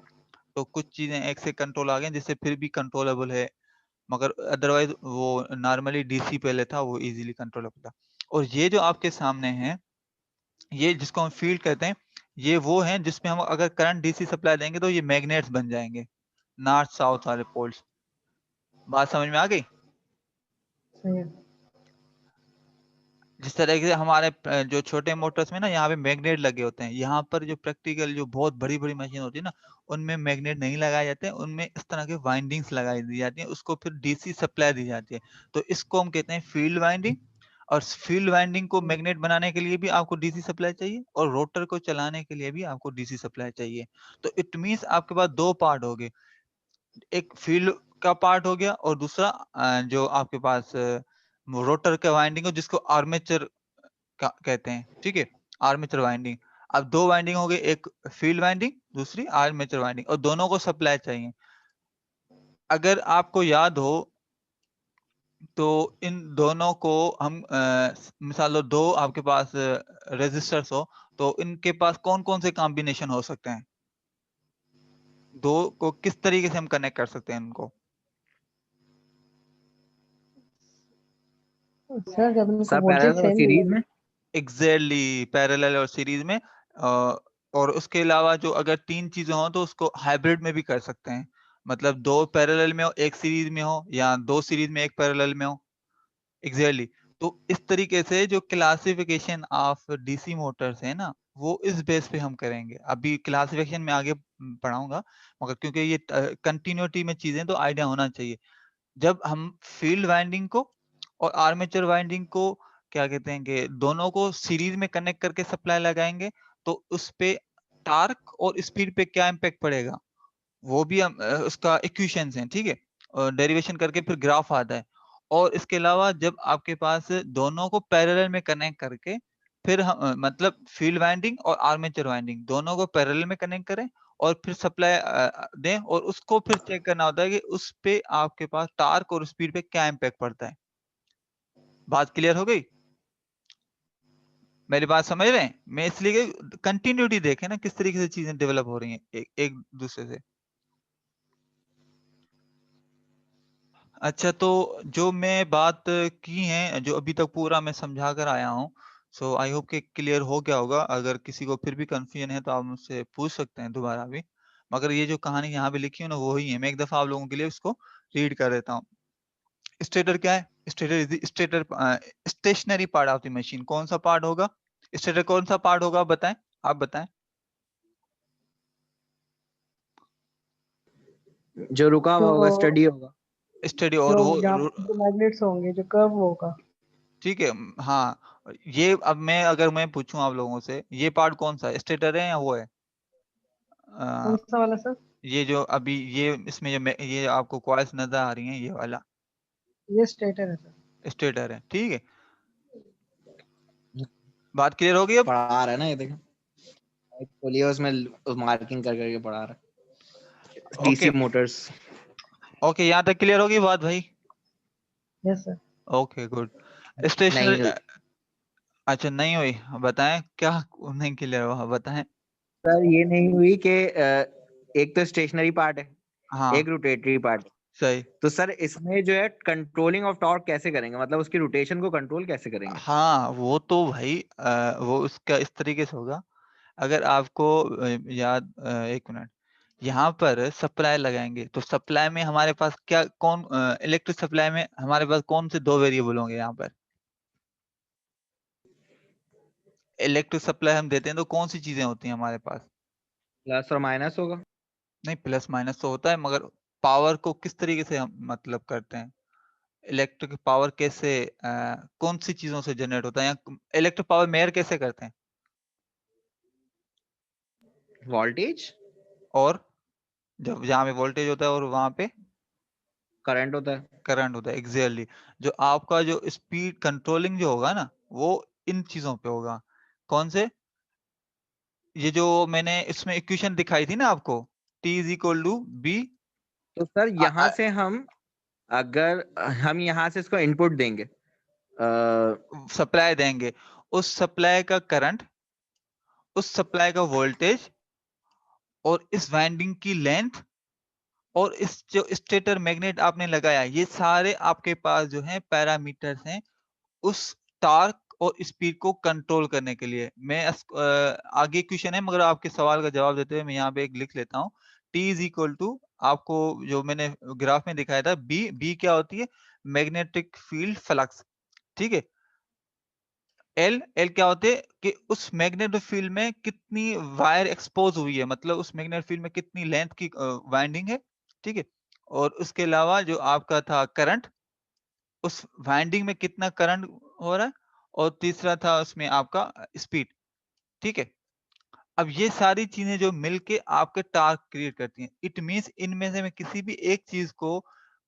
तो कुछ चीजें एक से कंट्रोल आ गए जिससे फिर भी कंट्रोलेबल है, मगर अदरवाइज वो नॉर्मली डीसी पहले था वो इजीली कंट्रोलेबल था। और ये जो आपके सामने है, ये जिसको हम फील्ड कहते हैं, ये वो हैं जिसमें हम अगर करंट डीसी सप्लाई देंगे तो ये मैग्नेट्स बन जाएंगे, नॉर्थ साउथ वाले पोल्स। बात समझ में आ गई? सही है। जिस तरह से हमारे जो छोटे मोटर्स में ना यहाँ पे मैग्नेट लगे होते हैं, यहाँ पर जो प्रैक्टिकल जो बहुत बड़ी बड़ी मशीन होती है ना, उनमें मैग्नेट नहीं लगाए जाते हैं, उनमें इस तरह के वाइंडिंग्स लगाई दी जाती हैं, उसको फिर डीसी सप्लाई दी जाती है। तो इसको हम कहते हैं फील्ड वाइंडिंग। और फील्ड वाइंडिंग को मैग्नेट बनाने के लिए भी आपको डीसी सप्लाई चाहिए, और रोटर को चलाने के लिए भी आपको डीसी सप्लाई चाहिए। तो इट मीन्स आपके पास दो पार्ट हो गए, एक फील्ड का पार्ट हो गया और दूसरा जो आपके पास रोटर का वाइंडिंग हो जिसको आर्मेचर कहते हैं। ठीक है। Armature winding. अब दो वाइंडिंग हो गई, एक फील्ड वाइंडिंग, दूसरी आर्मेचर वाइंडिंग, और दोनों को सप्लाई चाहिए। अगर आपको याद हो तो इन दोनों को हम मिसाल लो दो आपके पास रेजिस्टर्स हो, तो इनके पास कौन कौन से कॉम्बिनेशन हो सकते हैं? दो को किस तरीके से हम कनेक्ट कर सकते हैं उनको? सर जब इनको सब वोल्टेज पैरेलल और सेम सीरीज मिलेगा। में। एग्जैक्टली, पैरेलल और सीरीज में। और उसके अलावा जो अगर तीन चीजें हो तो उसको हाइब्रिड में भी कर सकते हैं, मतलब दो पैरेलल में हो एक सीरीज में हो, या दो सीरीज में एक पैरेलल में हो। एग्जैक्टली। तो इस तरीके से जो क्लासिफिकेशन ऑफ डीसी मोटर्स है ना, वो इस बेस पे हम करेंगे। अभी क्लासिफिकेशन में आगे पढ़ाऊंगा, मगर क्योंकि ये कंटिन्यूटी में चीजें तो आइडिया होना चाहिए। जब हम फील्ड वाइंडिंग को और आर्मेचर वाइंडिंग को क्या कहते हैं कि दोनों को सीरीज में कनेक्ट करके सप्लाई लगाएंगे, तो उस पे टार्क और स्पीड पे क्या इम्पैक्ट पड़ेगा वो भी हम उसका इक्वेशंस हैं। ठीक है। डेरिवेशन करके फिर ग्राफ आता है। और इसके अलावा जब आपके पास दोनों को पैरेलल में कनेक्ट करके फिर हम मतलब फील्ड वाइंडिंग और आर्मेचर वाइंडिंग दोनों को पैरेलल में कनेक्ट करें और फिर सप्लाई दें, और उसको फिर चेक करना होता है कि उस पे आपके पास टार्क और स्पीड पे क्या इम्पैक्ट पड़ता है। बात क्लियर हो गई? मेरी बात समझ रहे हैं? मैं इसलिए कंटिन्यूटी देखें ना किस तरीके से चीजें डेवलप हो रही हैं एक दूसरे से। अच्छा, तो जो मैं बात की है, जो अभी तक पूरा मैं समझा कर आया हूँ, सो आई होप कि क्लियर हो गया होगा। अगर किसी को फिर भी कंफ्यूजन है तो आप मुझसे पूछ सकते हैं दोबारा भी। मगर ये जो कहानी यहाँ पे लिखी है ना, वो ही है। मैं एक दफा आप लोगों के लिए उसको रीड कर देता हूँ। स्टेटर क्या है? Stator is the stator stationary part of the machine. कौन सा पार्ट होगा? स्टेटर कौन सा पार्ट होगा, बताएं। आप बताएं। जो रुका हुआ होगा जो स्टडी होगा। स्टडी जो और वो जहाँ पे जो मैग्नेट्स होंगे जो कर्व होगा। ठीक है। हाँ, ये अब मैं अगर मैं पूछूं आप लोगों से, ये पार्ट कौन सा है, स्टेटर है या वो है? कौन अ, सा वाला सर? ये जो अभी ये इसमें जो ये आपको कॉइल्स नजर आ रही हैं, ये वाला ये स्टेटर है सर। स्टेटर है, ठीक है। बात क्लियर होगी अब? पढ़ा रहा है ना, ये देखो खोलिए, उसमें मार्किंग कर करके पढ़ा रहा है। Okay DC Motors. ओके, यहाँ तक क्लियर होगी बात भाई? Yes sir. Okay good. नहीं स्टेशनरी, हुई अच्छा नहीं हुई, बताएं क्या नहीं क्लियर हुआ, बताएं। सर, ये नहीं हुई कि एक तो स्टेशनरी पार्ट है, हाँ एक रोटेटरी पार्ट। सही। तो सर इसमें जो है कंट्रोलिंग ऑफ टॉर्क कैसे करेंगे, मतलब उसकी रोटेशन को कंट्रोल कैसे करेंगे? हाँ वो तो भाई वो उसका इस तरीके से होगा। अगर आपको याद, एक मिनट, यहाँ पर सप्लाई लगाएंगे तो सप्लाई में हमारे पास क्या, कौन, इलेक्ट्रिक सप्लाई में हमारे पास कौन से दो वेरिएबल होंगे यहाँ पर? इलेक्ट्रिक सप्लाई हम देते हैं तो कौन सी चीजें होती हैं हमारे पास? प्लस और माइनस होगा। नहीं, प्लस माइनस तो होता है, मगर पावर को किस तरीके से हम मतलब करते हैं? इलेक्ट्रिक पावर कैसे, कौन सी चीजों से जनरेट होता है, या इलेक्ट्रिक पावर मेयर कैसे करते हैं? वोल्टेज। और जब जहाँ पे वोल्टेज होता है और वहां पे करंट होता है। करंट होता है, एग्जैक्टली। जो आपका जो स्पीड कंट्रोलिंग जो होगा ना, वो इन चीजों पे होगा। कौन से? ये जो मैंने इसमें इक्वेशन दिखाई थी ना आपको, T is equal to B. तो सर यहाँ से हम, अगर हम यहाँ से इसको इनपुट देंगे, सप्लाई देंगे, उस सप्लाई का करंट, उस सप्लाई का वोल्टेज, और इस वाइंडिंग की लेंथ, और इस जो स्टेटर मैग्नेट आपने लगाया, ये सारे आपके पास जो है पैरामीटर्स हैं उस टार्क और स्पीड को कंट्रोल करने के लिए। मैं आगे क्वेश्चन है, मगर आपके सवाल का जवाब देते हुए मैं यहाँ पे एक लिख लेता हूँ। T इज इक्वल टू, आपको जो मैंने ग्राफ में दिखाया था, बी, बी क्या होती है? मैग्नेटिक फील्ड फ्लक्स, ठीक है। एल, एल क्या होते हैं कि उस मैग्नेटिक फील्ड में कितनी वायर एक्सपोज हुई है, मतलब उस मैग्नेटिक फील्ड में कितनी लेंथ की वाइंडिंग है, ठीक है। और उसके अलावा जो आपका था करंट, उस वाइंडिंग में कितना करंट हो रहा है, और तीसरा था उसमें आपका स्पीड, ठीक है। अब ये सारी चीजें जो मिलके आपके टार्क क्रिएट करती हैं, इट मींस इनमें से मैं किसी भी एक चीज को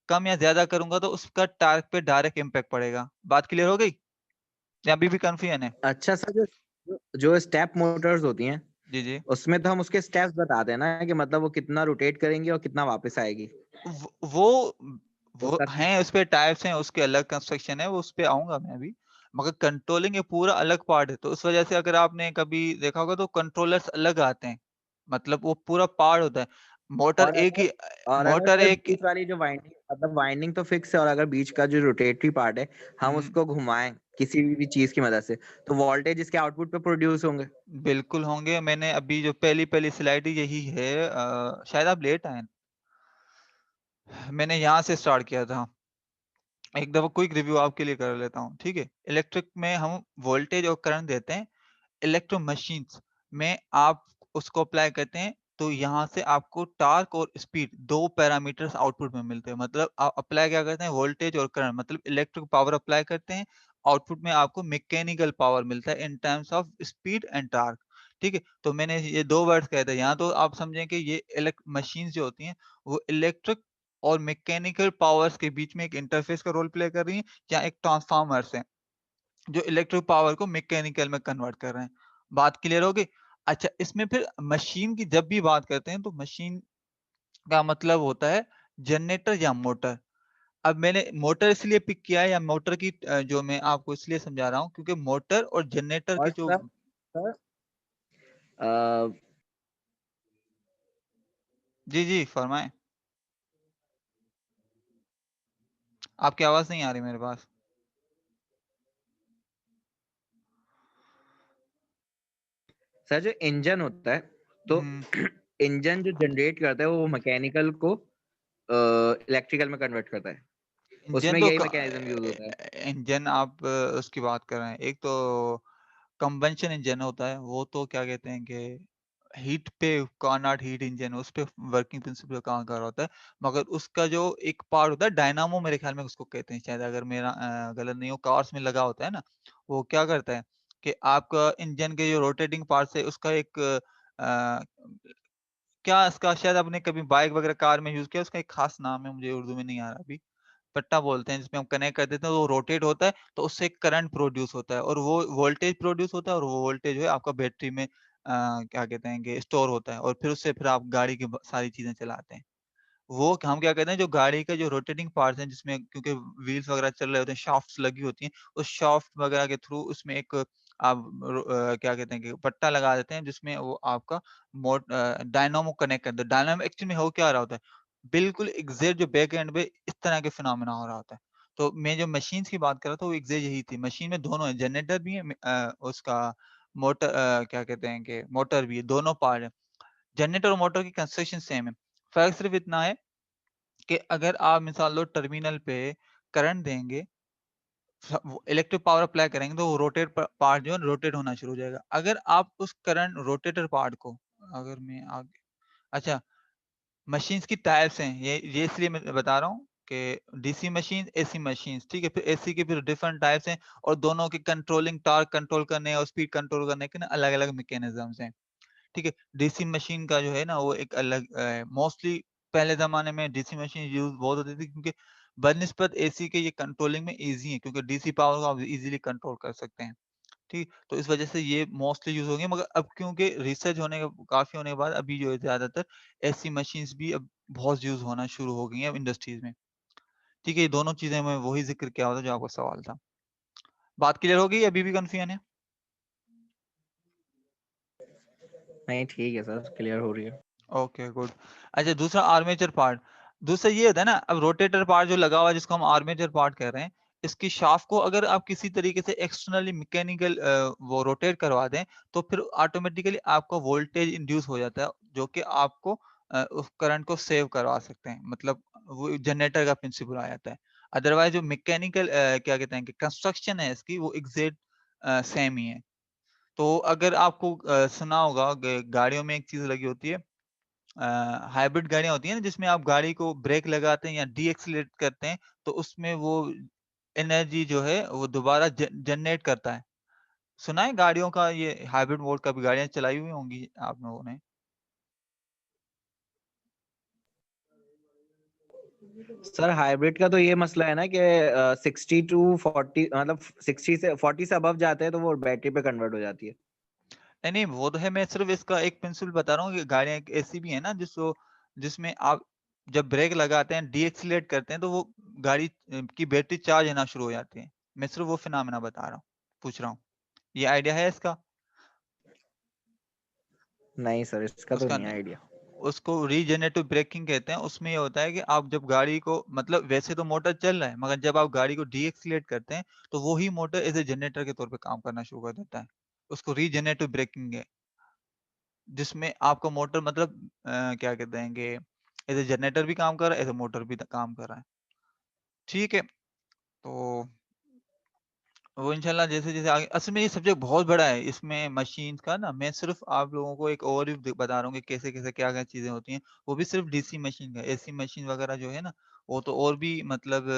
कम या ज्यादा करूंगा तो उसका टार्क पे डायरेक्ट इम्पैक्ट पड़ेगा। बात क्लियर हो गई या अभी भी कंफ्यूजन है? अच्छा सर, जो स्टेप मोटर्स होती हैं, जी जी। उसमें तो हम उसके स्टेप्स बताते हैं ना, कि मतलब वो कितना रोटेट करेंगी और कितना वापस आएगी। वो तो वो सर, हैं, उस पे टाइप्स हैं, उसके अलग कंस्ट्रक्शन है, वो उस पे आऊंगा मैं अभी। मगर कंट्रोलिंग ये पूरा अलग पार्ट है, तो उस वजह से अगर आपने कभी देखा होगा तो कंट्रोलर्स अलग आते हैं, मतलब वो पूरा पार्ट होता है। मोटर और एक अगर ही, और अगर मोटर सर एक, बीच वाली जो वाइंडिंग, मतलब वाइंडिंग तो फिक्स है, और अगर बीच का जो रोटेटरी पार्ट है, हम हम्म, उसको घुमाएं किसी भी चीज की मदद से, तो वोल्टेज इसके आउटपुट पे प्रोड्यूस होंगे। बिल्कुल होंगे। मैंने अभी जो पहली पहली स्लाइड यही है, शायद आप लेट आए, मैंने यहाँ से स्टार्ट किया था। एक दफा क्विक रिव्यू आपके लिए कर लेता हूँ, ठीक है। इलेक्ट्रिक में हम वोल्टेज और करंट देते हैं, इलेक्ट्रो मशीन्स में आप उसको अप्लाई करते हैं, तो यहाँ से आपको टार्क और स्पीड दो पैरामीटर्स आउटपुट में मिलते हैं। मतलब आप अप्लाई क्या करते हैं, वोल्टेज और करंट, मतलब इलेक्ट्रिक पावर अप्लाई करते हैं, आउटपुट में आपको मैकेनिकल पावर मिलता है in terms of speed and torque, ठीक है। तो मैंने ये दो वर्ड्स कहे थे, यहाँ तो आप समझें कि ये मशीन्स जो होती हैं वो इलेक्ट्रिक और मैकेनिकल पावर्स के बीच में एक इंटरफेस का रोल प्ले कर रही हैं, या एक ट्रांसफार्मर्स है जो इलेक्ट्रिक पावर को मैकेनिकल में कन्वर्ट कर रहे हैं। बात क्लियर हो गई? अच्छा, इसमें फिर मशीन की जब भी बात करते हैं तो मशीन का मतलब होता है जनरेटर या मोटर। अब मैंने मोटर इसलिए पिक किया है, या मोटर की जो मैं आपको इसलिए समझा रहा हूँ क्योंकि मोटर और जनरेटर की और जो, सर अ, जी जी फरमाएं, आपकी आवाज नहीं आ रही मेरे पास। सर जो इंजन होता है, तो हम्म, इंजन जो जनरेट करता है, वो मैकेनिकल को इलेक्ट्रिकल में कन्वर्ट करता है। इंजन उसमें तो यही मैकेनिज्म यूज होता है। इंजन आप उसकी बात कर रहे हैं, एक तो कंबंशन इंजन होता है, वो तो क्या कहते हैं कि हीट पे, कार्नोट हीट इंजन, उस पे वर्किंग प्रिंसिपल काम कर रहा होता है। मगर उसका जो एक पार्ट होता है डायनामो, मेरे ख्याल में उसको कहते हैं शायद, अगर मेरा गलत नहीं हो, कार्स में लगा होता है ना, वो क्या करता है कि आपका इंजन के जो रोटेटिंग पार्ट है उसका एक क्या इसका, शायद आपने कभी बाइक वगैरह कार में यूज किया, उसका एक खास नाम है, मुझे उर्दू में नहीं आ रहा अभी, पट्टा बोलते हैं, जिसमें हम कनेक्ट कर देते हैं, तो वो रोटेट होता है, तो उससे करंट प्रोड्यूस होता है और वो वोल्टेज प्रोड्यूस होता है और वो वोल्टेज जो है आपका बैटरी में क्या कहते हैं कि स्टोर होता है और फिर उससे फिर आप गाड़ी की सारी चीजें चलाते हैं। वो हम क्या कहते हैं, जो गाड़ी का जो रोटेटिंग पार्ट्स हैं, जिसमें क्योंकि व्हील्स वगैरह चल रहे होते हैं, शाफ्ट्स लगी होती हैं, उस शाफ्ट वगैरह के थ्रू उसमें एक आप क्या कहते हैं कि पट्टा लगा देते हैं, जिसमें वो आपका डायनामो कनेक्ट कर दे। डायनामो एक्चुअली में हो क्या रहा होता है, बिल्कुल एग्जैक्ट जो बैक एंड पे इस तरह के फिनोमेना हो रहा होता है। तो मैं जो मशीन्स की बात कर रहा था, वो एग्जैक्ट यही थी। मशीन में दोनों है, जनरेटर भी है, उसका मोटर क्या कहते हैं कि मोटर भी है, दोनों पार्ट है। जनरेटर और मोटर की कंस्ट्रक्शन सेम है। फर्क सिर्फ इतना है कि अगर आप मिसाल लो टर्मिनल पे करंट देंगे, इलेक्ट्रिक पावर अप्लाई करेंगे, तो वो रोटेट पार्ट जो है रोटेट होना शुरू हो जाएगा। अगर आप उस करंट रोटेटर पार्ट को, अगर मैं आगे, अच्छा, मशीन्स की टाइप्स हैं, ये इसलिए मैं बता रहा हूँ कि डीसी मशीन, एसी मशीन्स, ठीक है, फिर एसी के फिर डिफरेंट टाइप्स हैं और दोनों की कंट्रोलिंग, टार्क कंट्रोल करने और स्पीड कंट्रोल करने के ना अलग अलग मैकेनिज्म्स हैं। ठीक है, डीसी मशीन का जो है ना वो एक अलग मोस्टली पहले ज़माने में डीसी मशीन यूज़ बहुत होती थी, क्योंकि बनिस्बत एसी के ये कंट्रोलिंग में ईज़ी है, क्योंकि डीसी पावर को आप ईज़िली कंट्रोल कर सकते हैं। ठीक, तो इस वजह से ये मोस्टली यूज़ होंगे, मगर अब क्योंकि रिसर्च होने का काफ़ी होने के बाद अभी जो है ज़्यादातर एसी मशीन्स भी अब बहुत यूज़ होना शुरू हो गई हैं अब इंडस्ट्रीज़ में। ठीक है, ये दोनों चीज़ें मैं वही ज़िक्र किया था जो आपका सवाल था। बात क्लियर हो गई? अभी भी कन्फ्यूजन है? नहीं ठीक है सर, क्लियर हो रही है। Okay, good. अच्छा, दूसरा आर्मेचर पार्ट। दूसरा ये होता है ना, अब रोटेटर पार्ट जो लगा हुआ है, जिसको हम आर्मेचर पार्ट कह रहे हैं, इसकी शाफ्ट को अगर आप किसी तरीके से एक्सटर्नली मैकेनिकल वो रोटेट करवा दें, तो फिर ऑटोमेटिकली आपका वोल्टेज इंड्यूस हो जाता है, जो कि आपको उस करंट को सेव करवा सकते हैं। मतलब वो जनरेटर का प्रिंसिपल आ जाता है। अदरवाइज़ जो मैकेनिकल क्या कहते हैं कि कंस्ट्रक्शन है इसकी, वो एग्ज़ैक्ट सेम ही है। तो अगर आपको सुना होगा गाड़ियों में एक चीज़ लगी होती है, हाइब्रिड गाड़ियाँ होती हैं ना, जिसमें आप गाड़ी को ब्रेक लगाते हैं या डीएक्सेलरेट करते हैं, तो उसमें वो एनर्जी जो है वो दोबारा जनरेट करता है। सुना है गाड़ियों का ये हाइब्रिड मोड, कभी गाड़ियाँ चलाई हुई होंगी आप लोगों ने? सर हाइब्रिड का तो ये मसला है ना कि 60 टू 40 मतलब 60 से 40 से अबव जाते हैं तो वो बैटरी पे कन्वर्ट हो जाती है। नहीं, नहीं, वो तो है, मैं सिर्फ़ इसका एक प्रिंसिपल बता रहा हूँ कि गाड़ियाँ एक ऐसी भी है ना जिसमें आप जब ब्रेक लगाते हैं, डीएक्सेलरेट करते हैं, तो वो गाड़ी की बैटरी चार्ज होना शुरू हो जाती है। मैं सिर्फ़ वो फिनोमेना बता रहा हूँ, पूछ रहा हूँ। ये आइडिया है इसका? नहीं सर, इसका तो उसका नहीं नहीं, आइडिया। उसको रीजेनरेटिव ब्रेकिंग कहते हैं। उसमें ये होता है कि आप जब गाड़ी को, मतलब वैसे तो मोटर चल रहा है, मगर जब आप गाड़ी को डीएक्सेलरेट करते हैं, तो वो ही मोटर एज़ अ जनरेटर के तौर पे काम करना शुरू कर देता है। उसको रीजेनरेटिव ब्रेकिंग है, जिसमें आपका मोटर मतलब क्या कहते हैं कि एज़ अ जनरेटर भी काम कर रहा है, एज़ अ मोटर भी काम कर रहा है। ठीक है, तो वो इंशाल्लाह जैसे-जैसे आगे, असल में ये सब्जेक्ट बहुत बड़ा है, इसमें मशीन्स का ना, मैं सिर्फ़ आप लोगों को एक ओवरव्यू बता रहा हूँ कि कैसे-कैसे, क्या-क्या चीज़ें होती हैं। वो भी सिर्फ़ डीसी मशीन का, एसी मशीन वगैरह जो है ना, वो तो और भी मतलब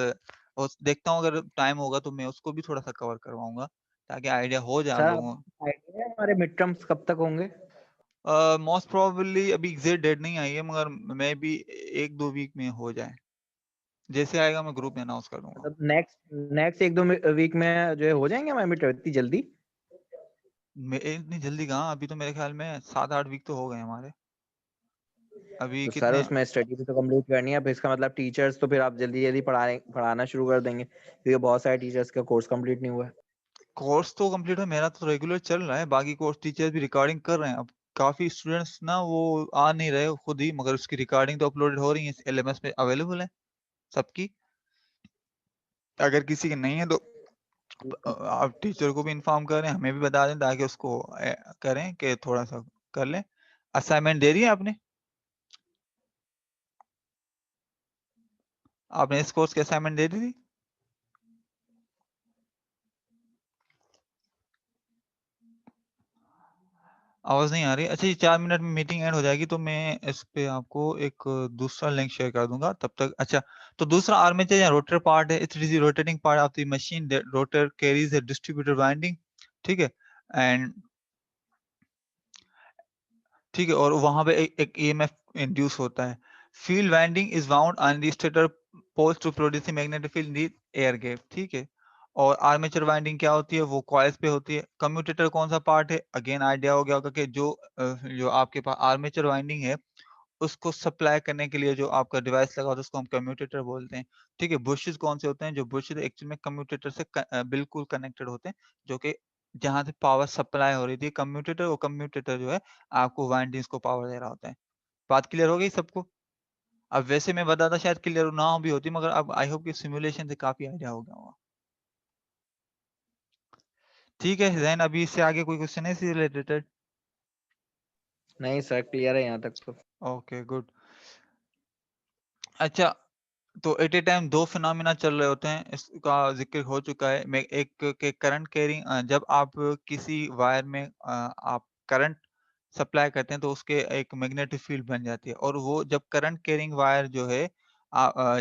और देखता हूँ, अगर टाइम होगा तो मैं उसको भी थोड़ा-सा कवर करवाऊँगा, ताकि आइडिया हो जाए आप सर लोगों को। आपको आइडिया है हमारे मिड टर्म्स कब तक होंगे? मोस्ट प्रोबेबली अभी एग्ज़ैक्ट डेट नहीं आई है, मगर मे बी 1-2 वीक में हो जाए। जैसे आएगा मैं ग्रुप में अनाउंस कर दूँगा। मतलब नेक्स्ट नेक्स्ट 1-2 वीक में जो है हो जाएंगे हमारे मिड टर्म इतनी जल्दी? इतनी जल्दी कहाँ, अभी तो मेरे ख़्याल में 7-8 वीक तो हो गए हमारे। अभी तो सर कितने, उसमें स्टडी भी तो कंप्लीट करनी है, फिर इसका मतलब टीचर्स तो फिर आप जल्दी-जल्दी पढ़ाना शुरू कर देंगे क्योंकि बहुत सारे टीचर्स का कोर्स कंप्लीट नहीं हुआ है। कोर्स तो कंप्लीट है, मेरा तो रेगुलर चल रहा है, बाकी कोर्स टीचर्स भी रिकॉर्डिंग कर रहे हैं। अब काफ़ी स्टूडेंट्स ना वो आ नहीं रहे खुद ही, मगर उसकी रिकॉर्डिंग तो अपलोडेड हो रही है, एलएमएस पे अवेलेबल है सबकी। अगर किसी की नहीं है तो आप टीचर को भी इन्फॉर्म करें, हमें भी बता दें, ताकि उसको करें कि थोड़ा-सा कर लें। असाइनमेंट दे दी है आपने? आपने इस कोर्स की असाइनमेंट दे दी थी? आवाज़ नहीं आ रही। अच्छा, ये 4 मिनट में मीटिंग एंड हो जाएगी, तो मैं इस पे आपको एक दूसरा लिंक शेयर कर दूँगा तब तक। अच्छा, तो दूसरा आर्मेचर या रोटर पार्ट है। It is the rotating part of the machine that rotor Carey's a distributor winding, ठीक है? एंड ठीक है, और वहाँ पे एक ईएमएफ इंड्यूस होता है। Field winding is wound on the stator poles to produce the magnetic field need air gap, ठीक है। और आर्मेचर वाइंडिंग क्या होती है, वो कॉइल्स पे होती है। कम्यूटेटर कौन सा पार्ट है, अगेन आइडिया हो गया होगा कि जो आपके पास आर्मेचर वाइंडिंग है उसको सप्लाई करने के लिए जो आपका डिवाइस लगा होता है उसको हम कम्यूटेटर बोलते हैं, ठीक है। बुशेस कौन से होते हैं, जो बुशेस एक्चुअली में कम्यूटेटर से बिल्कुल कनेक्टेड होते हैं, जो कि जहां से पावर सप्लाई हो रही थी कम्यूटेटर, वो कम्यूटेटर जो है आपको वाइंडिंग्स को पावर दे रहा होता है। बात क्लियर हो गई सबको? अब वैसे मैं बताता शायद क्लियर ना हो भी होती, मगर अब आई होप कि सिमुलेशन से काफी आइडिया हो गया होगा। ठीक है जैन, अभी इससे आगे कोई क्वेश्चन है इससे रिलेटेड? नहीं सर, क्लियर है यहाँ तक तो। Okay good. अच्छा, तो एट ए टाइम दो फिनोमिना चल रहे होते हैं, इसका जिक्र हो चुका है। मैं एक के करंट कैरिंग, जब आप किसी वायर में आप करंट सप्लाई करते हैं तो उसके एक मैग्नेटिक फील्ड बन जाती है, और वो जब करंट कैरिंग वायर जो है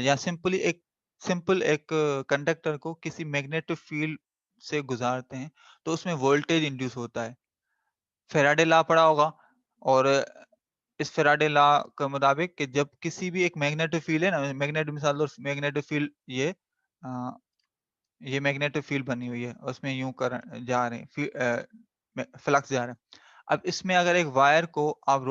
या सिंपल एक कंडक्टर को किसी मैग्नेटिक फील्ड से गुजारते हैं तो उसमें वोल्टेज इंड्यूस होता है। फैराडे लॉ पढ़ा होगा, और इस फैराडे लॉ के मुताबिक कि जब किसी भी एक मैग्नेटिक फील्ड है ना, मैग्नेटिक मिसाल लो, मैग्नेटिक फील्ड ये मैग्नेटिक फील्ड बनी हुई है, उसमें यूं करंट जा रहे हैं, फ्लक्स जा रहे हैं। अब इसमें अगर एक वायर को आप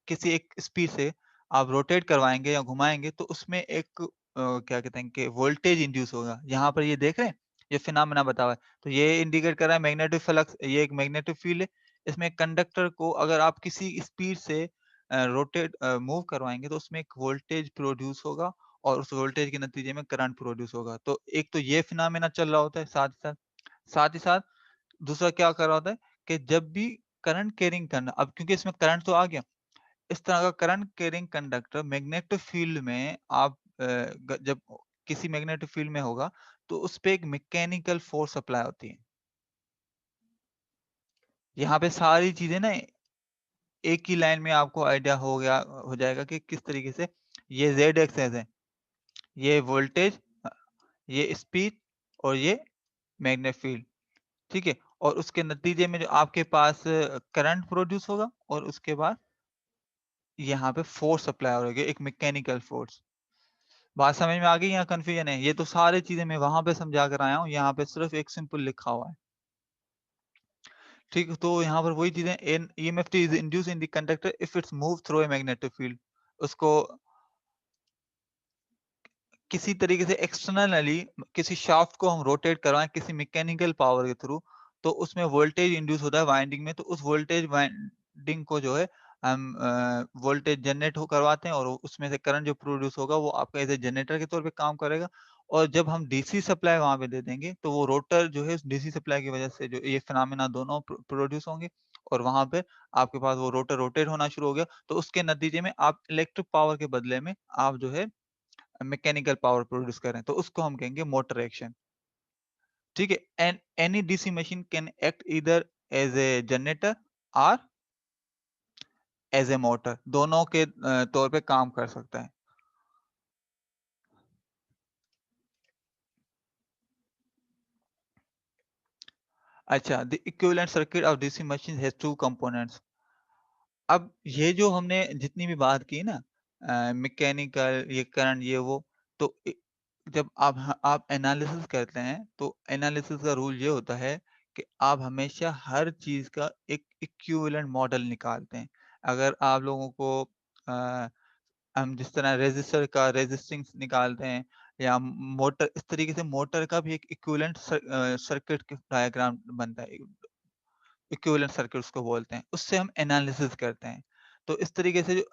किसी एक स्पीड से आप रोटेट करवाएंगे या घुमाएंगे तो उसमें एक क्या कहते हैं कि वोल्टेज इंड्यूस होगा। यहाँ पर ये देख रहे हैं, ये फिनोमेना बता हुआ है, तो ये इंडिकेट कर रहा है मैग्नेटिक फ्लक्स, ये एक मैग्नेटिक फील्ड है। इसमें कंडक्टर को अगर आप किसी स्पीड से रोटेट मूव करवाएंगे तो उसमें एक वोल्टेज प्रोड्यूस होगा, और उस वोल्टेज के नतीजे में करंट प्रोड्यूस होगा। तो एक तो ये फिनोमेना चल रहा होता है, साथ ही साथ दूसरा क्या कर रहा होता है कि जब भी करंट कैरिंग करना, अब क्योंकि इसमें करंट तो आ गया, इस तरह का current carrying conductor magnetic field में आप जब किसी मैग्नेटिक फील्ड में होगा तो उस पे एक मैकेनिकल फोर्स अप्लाई होती है। यहाँ पे सारी चीजें ना एक ही लाइन में आपको आइडिया हो जाएगा कि किस तरीके से ये जेड एक्सेस है, ये वोल्टेज, ये स्पीड, और ये मैग्नेटिक फील्ड, ठीक है। और उसके नतीजे में जो आपके पास करंट प्रोड्यूस होगा, और उसके बाद यहाँ पे फोर्स अप्लाई हो रही है, एक मैकेनिकल फोर्स। बात समझ में आ गई या कंफ्यूजन है? ये तो सारी चीजें मैं वहां पे समझा कर आया हूँ, यहाँ पे सिर्फ एक सिंपल लिखा हुआ है, ठीक है। तो यहाँ पर वही चीजें, an EMF is induce in the conductor if it's move through a magnetic field. उसको किसी तरीके से एक्सटर्नली किसी शाफ्ट को हम रोटेट करवाएं किसी मैकेनिकल पावर के थ्रू, तो उसमें वोल्टेज इंड्यूस होता है वाइंडिंग में, तो उस वोल्टेज वाइंडिंग को जो है हम वोल्टेज जनरेट हो करवाते हैं, और उसमें से करंट जो प्रोड्यूस होगा वो आपका एज ए जनरेटर के तौर पे काम करेगा। और जब हम डीसी सप्लाई वहां पे दे देंगे तो वो रोटर जो है डीसी सप्लाई की वजह से जो ये फिनोमेना दोनों प्रोड्यूस होंगे, और वहां पे आपके पास वो रोटर रोटेट होना शुरू हो गया, तो उसके नतीजे में आप इलेक्ट्रिक पावर के बदले में आप जो है मैकेनिकल पावर प्रोड्यूस करें, तो उसको हम कहेंगे मोटर एक्शन, ठीक है। And any DC machine can act either as a generator or as a motor, दोनों के तौर पे काम कर सकता है। अच्छा, the equivalent circuit of DC machine has two components. अब ये जो हमने जितनी भी बात की ना, मैकेनिकल, ये करंट, ये वो, तो जब आप एनालिसिस करते हैं तो एनालिसिस का रूल ये होता है कि आप हमेशा हर चीज का एक इक्विवेलेंट मॉडल निकालते हैं। अगर आप लोगों को अ, हम जिस तरह रेजिस्टर का रेजिस्टिंग निकालते हैं, या मोटर, इस तरीके से मोटर का भी एक इक्विवेलेंट सर्किट डायग्राम बनता है, इक्विवेलेंट सर्किट उसको बोलते हैं, उससे हम एनालिसिस करते हैं। तो इस तरीके से जो